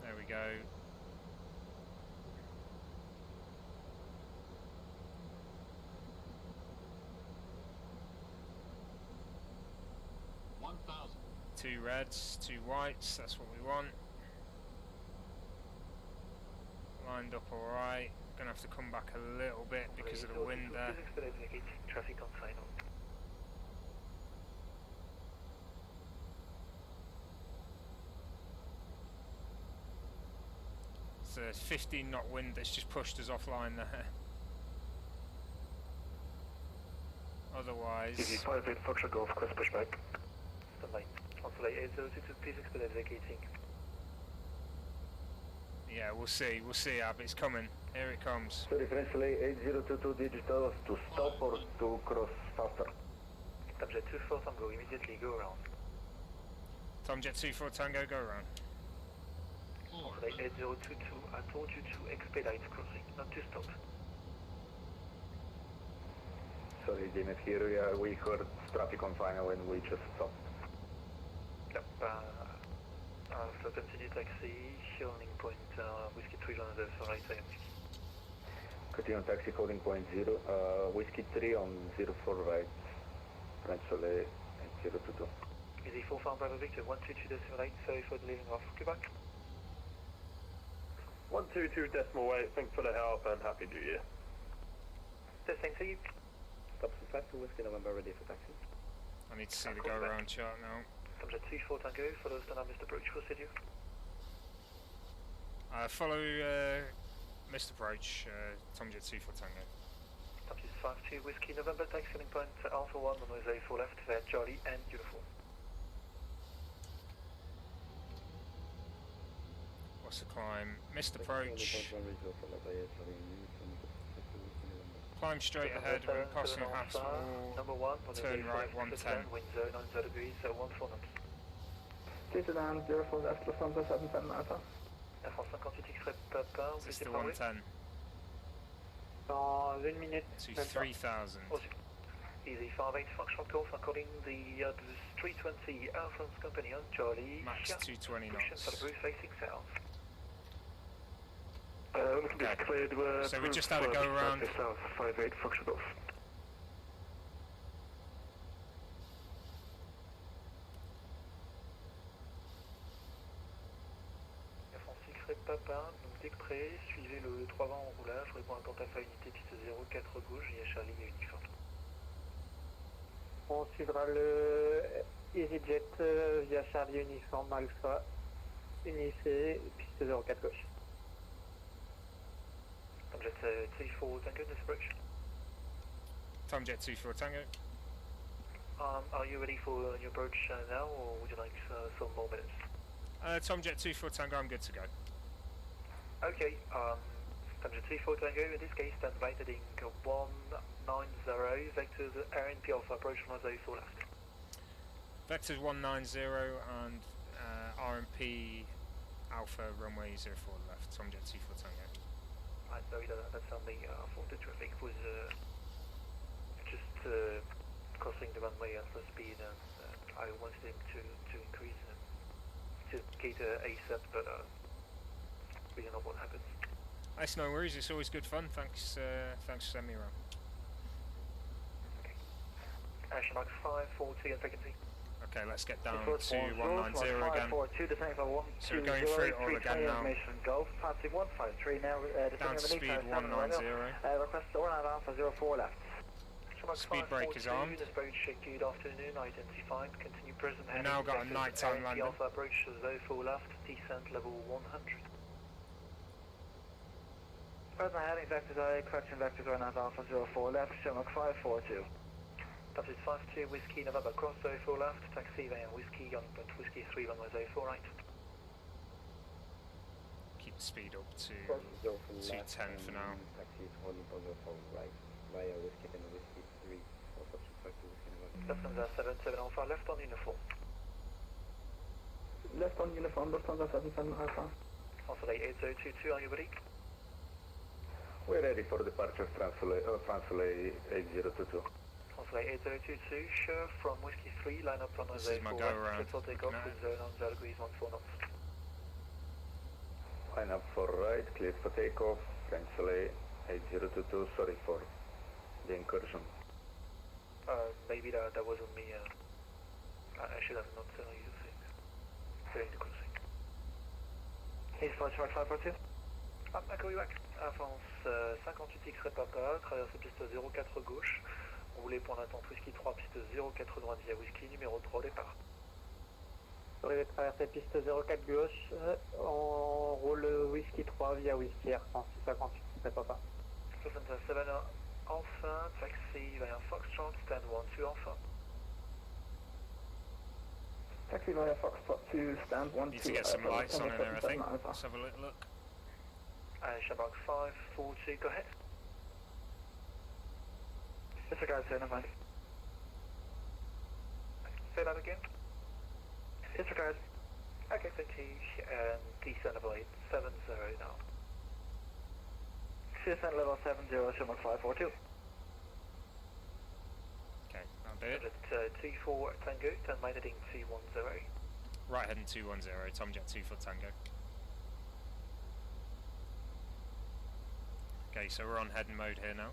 There we go. Two reds, 2 whites, that's what we want. Lined up alright. Gonna have to come back a little bit because of the wind there. Traffic on sign. It's a 15 knot wind that's just pushed us offline there. Otherwise... Easy 58 Foxtrot Golf, request pushback. Standby. Translate 8022, please expedite vacating. Yeah, we'll see, Ab, it's coming. Here it comes. Sorry, translate 8022 digital to stop or to cross faster. Tomjet 24 Tango, immediately go around. Tomjet 24 Tango, go around. Translate 8022, I told you to expedite crossing, not to stop. Sorry, didn't hear you. We heard traffic on final and we just stopped. Yep, so continue taxi, holding point Whiskey 3 on the right side. Continue taxi holding point 0, Whiskey 3 on 04 right, French Soleil 8022. Easy 45 Bravo Victor, 122.8, sorry for the leaving off, Quebec. 122.8, thanks for the help and Happy New Year. The same to you. Stop some fast to Whiskey November, ready for taxi. I need to see the go-around chart now. Tomjet 24 Tango, follow standard Mr. Approach, procedure. Follow Missed Approach, Tomjet 24 Tango. Tomjet 52 Whiskey November, taxiing point Alpha 1, runway 4 left, via Charlie and uniform. What's the climb? Missed Approach. Climb straight ahead when passing Hassel. Number 1, Turn right 110. Wind 090 degrees, 14 knots. Clear down 04 left, Lufthansa 77 Alpha. Air France 58 X-ray Papa, Is this the 110? Dans 1 minute. To 3000. Easy 58 Foxtrot course according the Airbus 320 Air France Company on Charlie. Max 220 knots. For the roof facing south. Okay. Cleared, So we just had a go around. South 58 Foxtrot Golf. Air France X-ray Papa, donc dès que prêt, suivez le 320 en roulage, répond à porte-à-faux unité piste 04 gauche, via Charlie et uniforme. On suivra le EasyJet via Charlie uniforme Alpha, unité piste 04 gauche. Tomjet 24 Tango, this approach. Tomjet 24 Tango. Are you ready for your approach now, or would you like some more minutes? Tomjet 24 Tango, I'm good to go. Okay, Tomjet 24 Tango, in this case, stand by heading 190, vectors RNP Alpha approach from 04 left. Vectors 190 and RMP Alpha runway 04 left, Tomjet 24 Tango. I know that's on me. I thought the traffic was just crossing the runway at full speed, and I wanted him to increase and to cater ASAP, but we don't know what happens. That's no worries, it's always good fun. Thanks for sending me around. Okay. Action mark 540 and frequency. Okay, let's get down to 190 again. So we're going through it all again now. Golf, passing 153 now. Down to speed 190. Request Orlando Alpha 04 left. Speed brake is armed. This boat check, good afternoon, identified. Continue present. We've now got a nighttime landing. Alpha approach 04 left, descent level 100. Present heading vectors A, correction vectors Orlando Alpha 04 left, Shamrock 542. That is 52 Whiskey November cross 04 left, taxi via Whiskey on but Whiskey 3 runway 04 right. Keep the speed up to 210 for now. Taxi is holding for 04 right, via Whiskey and Whiskey 3, or subsequent to Whiskey November. Lufthansa 77 Alpha, left on uniform. Left on uniform, Lufthansa 77 Alpha. Alpha 8022, are you ready? We're ready for departure, Translate 8022. Translate 8022, sure, from Whiskey 3, line up runway 04 right, clear takeoff with 090 degrees 14 knots. Line up for right, clear for takeoff, Translate 8022, sorry for the incursion. Maybe that wasn't me, I should have not tell you things during the crossing. Here's flight 542. I call you back. Air France 58 X-ray Papa, traverse piste 04 gauche, roulez pour l'attente Whisky 3, piste 04 droite via Whisky numéro 3 au départ. Vous allez traverser piste 04 gauche, on roule Whisky 3 via Whisky Air France 58 X-ray Papa. Lufthansa 7 Alpha, taxi via Foxtrot, stand 12 Alpha. Taxi via Foxtrot to stand 12 Need to get some lights on in there, I think. Alpha. Let's have a little look. Shamrock 540, go ahead. Disregard, sir, never mind. Say that again. Disregard. Okay, thank you. Descent level 870 now. Descent level 70, Shamrock 542. Okay, that'll do it. T4 Tango, turn right heading 210. Right heading 210, Tomjet 24 Tango. Okay, so we're on heading mode here now.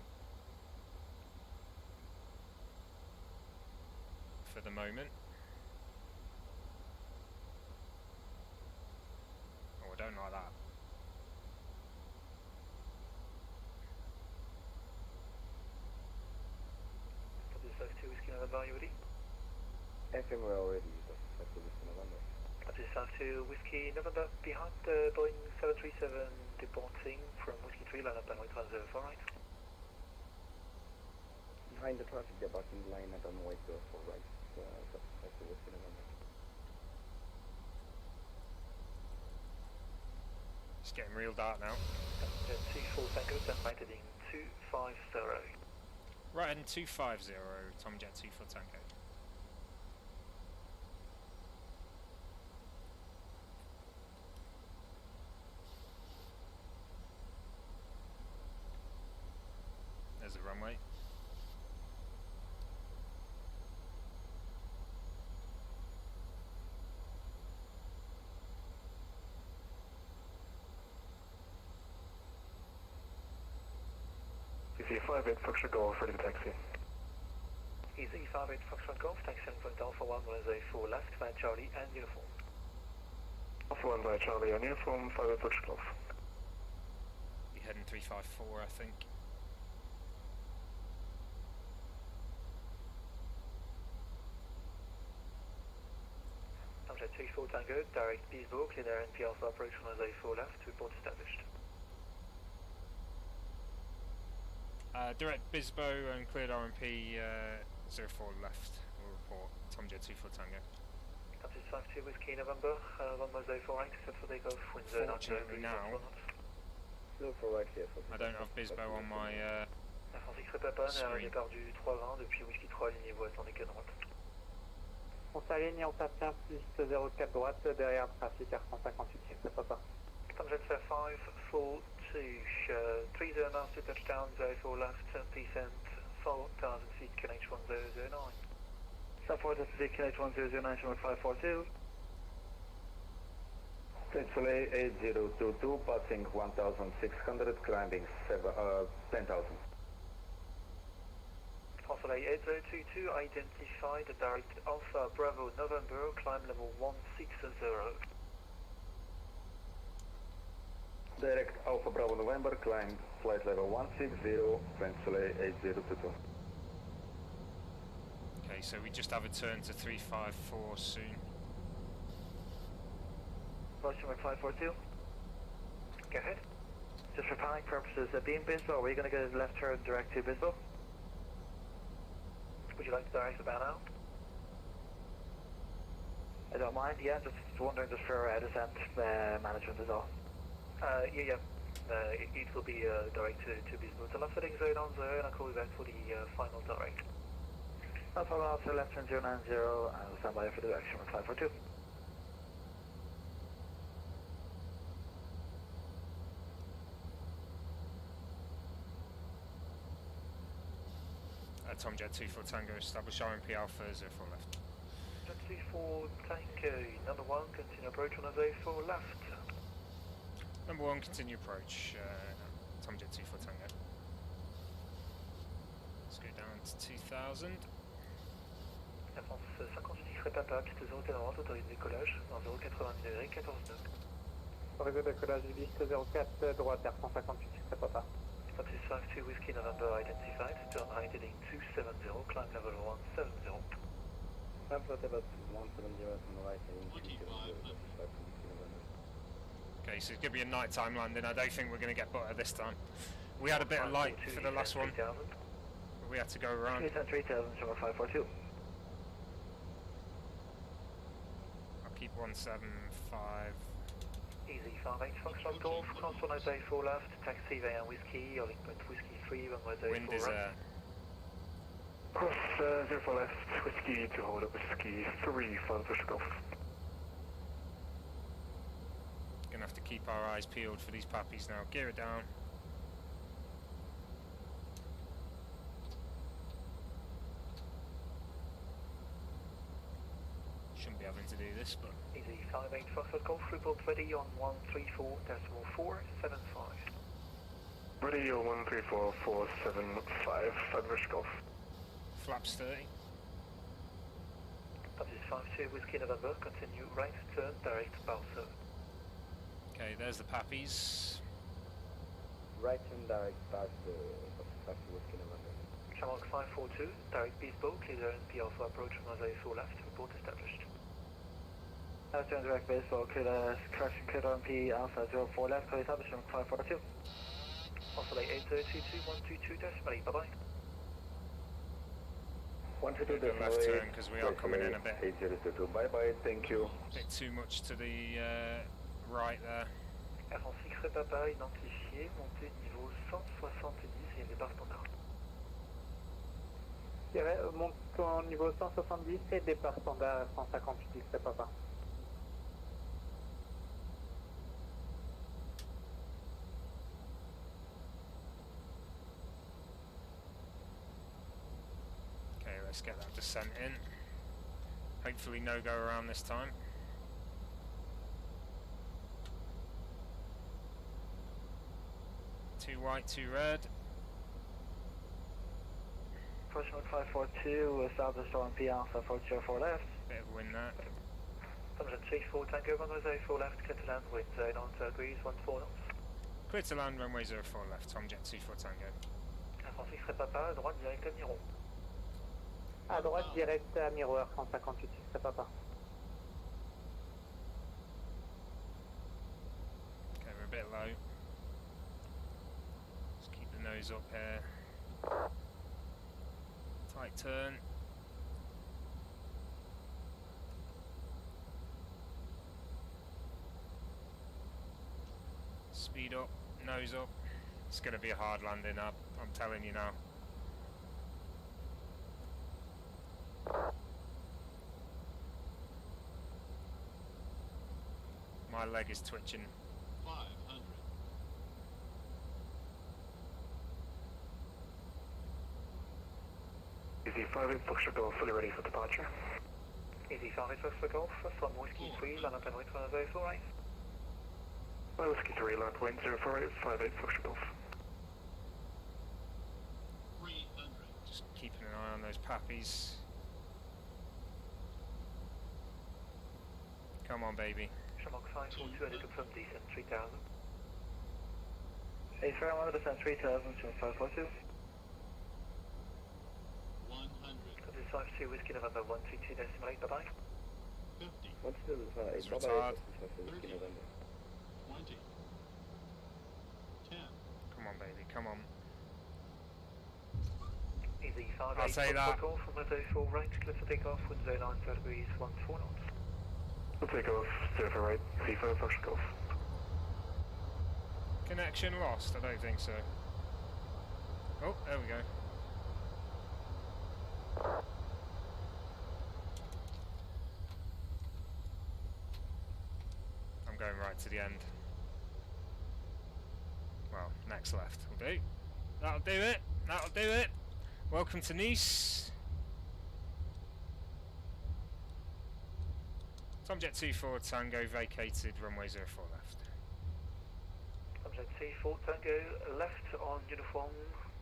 For the moment. Oh, I don't like that. FM we're already that's the Whiskey November. This is 52 Whiskey November behind Boeing 737 departing from Whiskey 3 line up and runway 1204 right. Behind the traffic departing line at runway 04 right. That's the Whiskey November. It's getting real dark now. 24 Tango, then right heading 250. Right heading 250, Tomjet 24 Tango. There's the runway. Easy 58 Foxtrot Golf, ready for taxi. Easy 58 Foxtrot Golf, taxi point Alpha 1, 104 left, via Charlie and uniform. Alpha 1 via Charlie and uniform, 58 Foxtrot Golf. You're heading 354, I think. Tomjet 34 Tango, direct Bisbo, clear air NP Alpha approach 104 left, report established. Direct Bisbo and cleared RMP 04 left. We'll report Tomjet 24 Tango. This is 52 Whiskey November, 104 right, except for takeoff, wind zone out. Fortunately now, No for right here. For I don't have Bisbo on my Atlantique Repapa, screen. départ du 320 depuis Whiskey 3, ligne voie atlantique à droite. On s'aligne, on s'attient, piste 04 droite, derrière trafic Air 158, c'est pas ça. Tomjet 542, 30 miles to touchdown, 04 left, descent 4,000 feet, QNH 1009. Southward to QNH 1009, 542. Essentially 8022, passing 1600, climbing 10,000. Consolate 8022, identified direct Alpha Bravo November, climb level 160. Direct Alpha Bravo November, climb flight level 160, eventually 8022. Okay, so we just have a turn to 354 soon. Volume 542. Go ahead. Just for planning purposes, being Bisbo, are we going to get a left turn direct to Bisbo? Would you like to direct the bow now? I don't mind, yeah, just wondering just for descent management as well. Yeah. It will be direct to Bisbo. The last heading 090, and I'll call you back for the final direct. Alpha Alpha left turn 090, I'll stand by for the direction 542. Tomjet 24 Tango, establish RMP Alpha 04 left. 24 Tango, number 1, continue approach on a 04 left. Number 1, continue approach, Tomjet 24 Tango. Let's go down to 2000. Avance 58 Repapa, piste 040, autorise décollage, dans 080 degrés, 14 nœuds. Autorisé décollage du piste 04 droite, Air 158, c'est pas ça. This is 52 Whiskey November identified, turn right heading 270, climb level 170. Frankfurt about 170 on the right, heading 270, Okay, so it's going to be a nighttime landing. I don't think we're going to get butter this time. We had a bit of light for the last one, but we had to go around. 3000, 542. I'll keep 175. Easy 58 Foxtrot Golf, cross 104 left, taxi via Whiskey, your link point Whiskey 3, 104 Wind is right. Cross 04 left, Whiskey to hold up Whiskey 3, Foxtrot Golf. Gonna have to keep our eyes peeled for these puppies now. Gear it down. Shouldn't be having to do this, but Easy 58 Foxtrot Golf, report ready on 134.475. Ready on 134.475, Fudbush Golf. flaps 30. That is 52 Whiskey November, continue right, turn, direct, bow 7. Okay, there's the puppies. Right turn direct past the Whiskey November. Shamrock 542, direct bespoke, clear NP Alpha approach from Azay 4 left, report established. Turn direct bespoke, clear NP Alpha 04 left, clear establishment 542. Oscillate 8022 decimal 8, bye bye. 122 The left turn because we are coming in a bit. 8022, bye bye, thank you. Bit too much to the right there. Air France X Papa identifié, montée niveau 170 et départ standard. Monte au niveau 170 et départ standard 158 X Papa. Okay, let's get that descent in. Hopefully no go around this time. Two white, two red. Approachment 542, established on P Alpha 404 left. Bit of wind there. Subject 34 Tango, runway 04 left, clear to land, wind 90 degrees, 14 knots. Clear to land, runway 04 left, Tomjet 24 Tango. Air France X Papa, droite direct à Miro. À droite, direct à Miro, Air France 58 X Papa. Okay, we're a bit low. Just keep the nose up here. Tight turn. Speed up, nose up. It's going to be a hard landing up, I'm telling you now. My leg is twitching. 500. Easy 58 Foxtrot Golf, fully ready for departure. Easy 58 Foxtrot Golf, from Whiskey 3, land up and wait for 04 right. Whiskey 3, land wind 048, 58 Foxtrot Golf. 300. Just keeping an eye on those pappies. Come on, baby. Shamrock 542, and confirm descent 3000. Hey, fair amount of descent 3000, Shamrock 542. 100. This 52 Whiskey November 132 decimal 8, bye bye. 50. What's the It's retard. 20. 10. Come on, baby, come on. Easy 58 I'll say that. Golf from 04 right, clear for takeoff, wind 90 degrees, 14 knots. We'll take off, 04 right, C5 Foxtrot Golf. Connection lost? I don't think so. Oh, there we go. I'm going right to the end. Well, next left will do. That'll do it. That'll do it. Welcome to Nice. Tomjet 24 Tango vacated, runway 04 left. Subject C4 Tango left on uniform,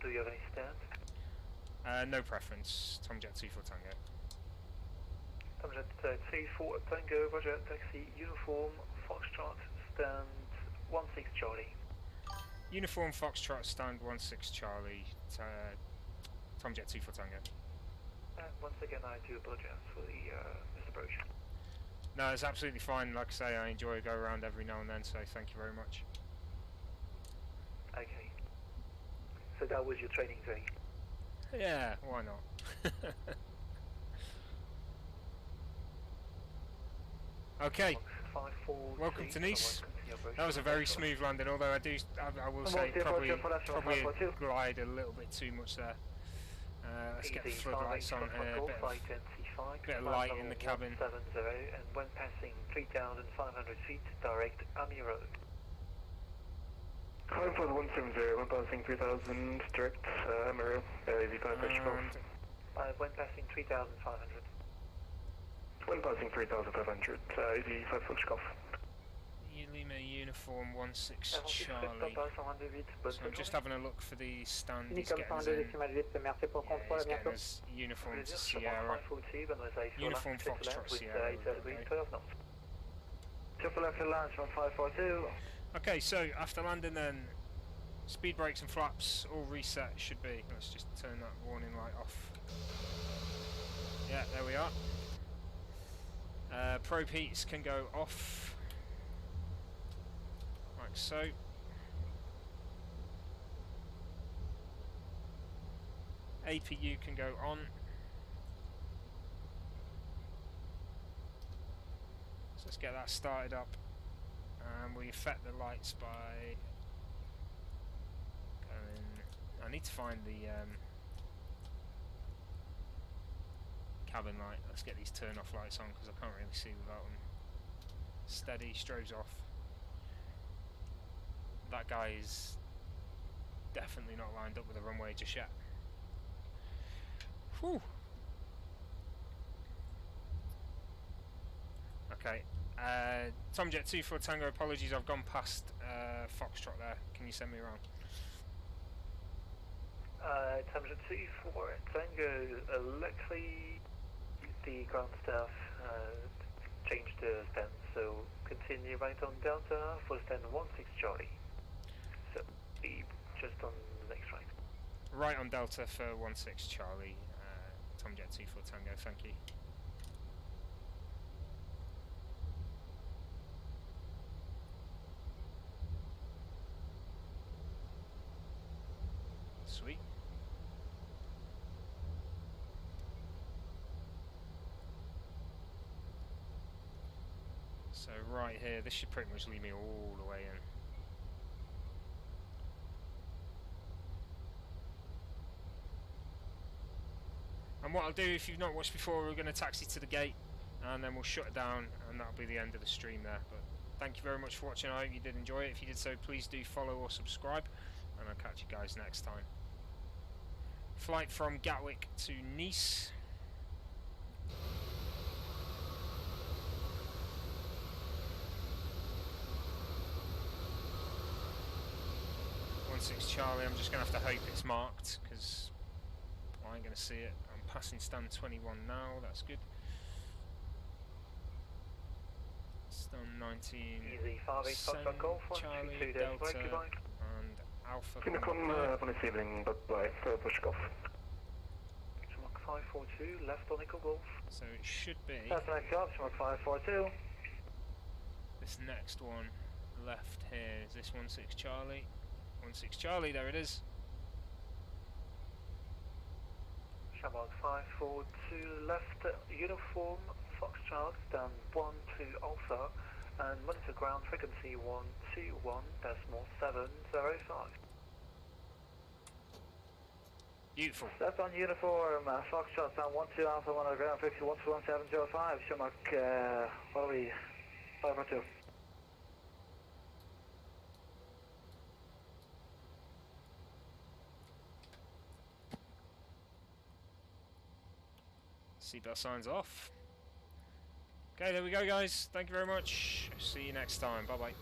do you have any stand? No preference. Tomjet 24 Tango. Subject C4 Tango, roger, taxi, uniform, Foxtrot, stand 16 Charlie. Uniform Foxtrot, stand 16 Charlie. Tomjet 24 Tango. Once again, I do apologize for the misapproach. No, it's absolutely fine. Like I say, I enjoy a go around every now and then, so thank you very much. Okay. So that was your training day? Yeah, why not? Okay, welcome to Nice. That was a very smooth landing, although I will say probably glide a little bit too much there. Let's get the floodlights on here, bit of light in the cabin. 70, and when passing 3,500 feet, direct Army Road. 5170, when passing 3,000, direct Army Road, easy 5 when passing 3,500. When passing 3,500, easy 5 Fox Golf. Lima uniform 16 Charlie. So I'm just having a look for the stand he's getting us in. Yeah, he's getting us uniform to Sierra. Uniform Foxtrot Sierra. Okay, so after landing then Speed brakes and flaps all reset should be. Let's just turn that warning light off. Yeah, there we are. Probe heats can go off, like so. APU can go on. So let's get that started up. And we affect the lights by going. I need to find the cabin light. Let's get these turn off lights on because I can't really see without them. Steady, strobes off. That guy is definitely not lined up with the runway just yet. Whew. Okay. Tomjet 2 for Tango, apologies, I've gone past Foxtrot there. Can you send me around? Tomjet 2 for Tango, luckily the ground staff changed the stand, so continue right on Delta for stand 16 Charlie. So be just on the next right. Right on Delta for 16 Charlie, Tomjet 2 for Tango, thank you. Sweet. So right here, this should pretty much lead me all the way in. And what I'll do, if you've not watched before, we're going to taxi to the gate and then we'll shut it down and that'll be the end of the stream there. But thank you very much for watching, I hope you did enjoy it. If you did so, please do follow or subscribe and I'll catch you guys next time. Flight from Gatwick to Nice. Charlie, I'm just going to have to hope it's marked because I ain't going to see it. I'm passing stand 21 now, that's good. Stand 19, Easy, 58 Golf, Charlie, Delta, and Alpha. On this evening, but by push golf. 542, left on Echo Golf. So it should be. That's next up, 542. This next one left here, is this 16 Charlie? 16 Charlie, there it is. Shamrock 542 left, uniform, Foxtrot, down 12 Alpha, and monitor ground frequency 121.705. Beautiful. That's on uniform, Foxtrot, down 12 Alpha, monitor ground frequency 121.705. Shamrock, what are we? 542. Seatbelt signs off. Okay, there we go guys. Thank you very much. See you next time. Bye bye.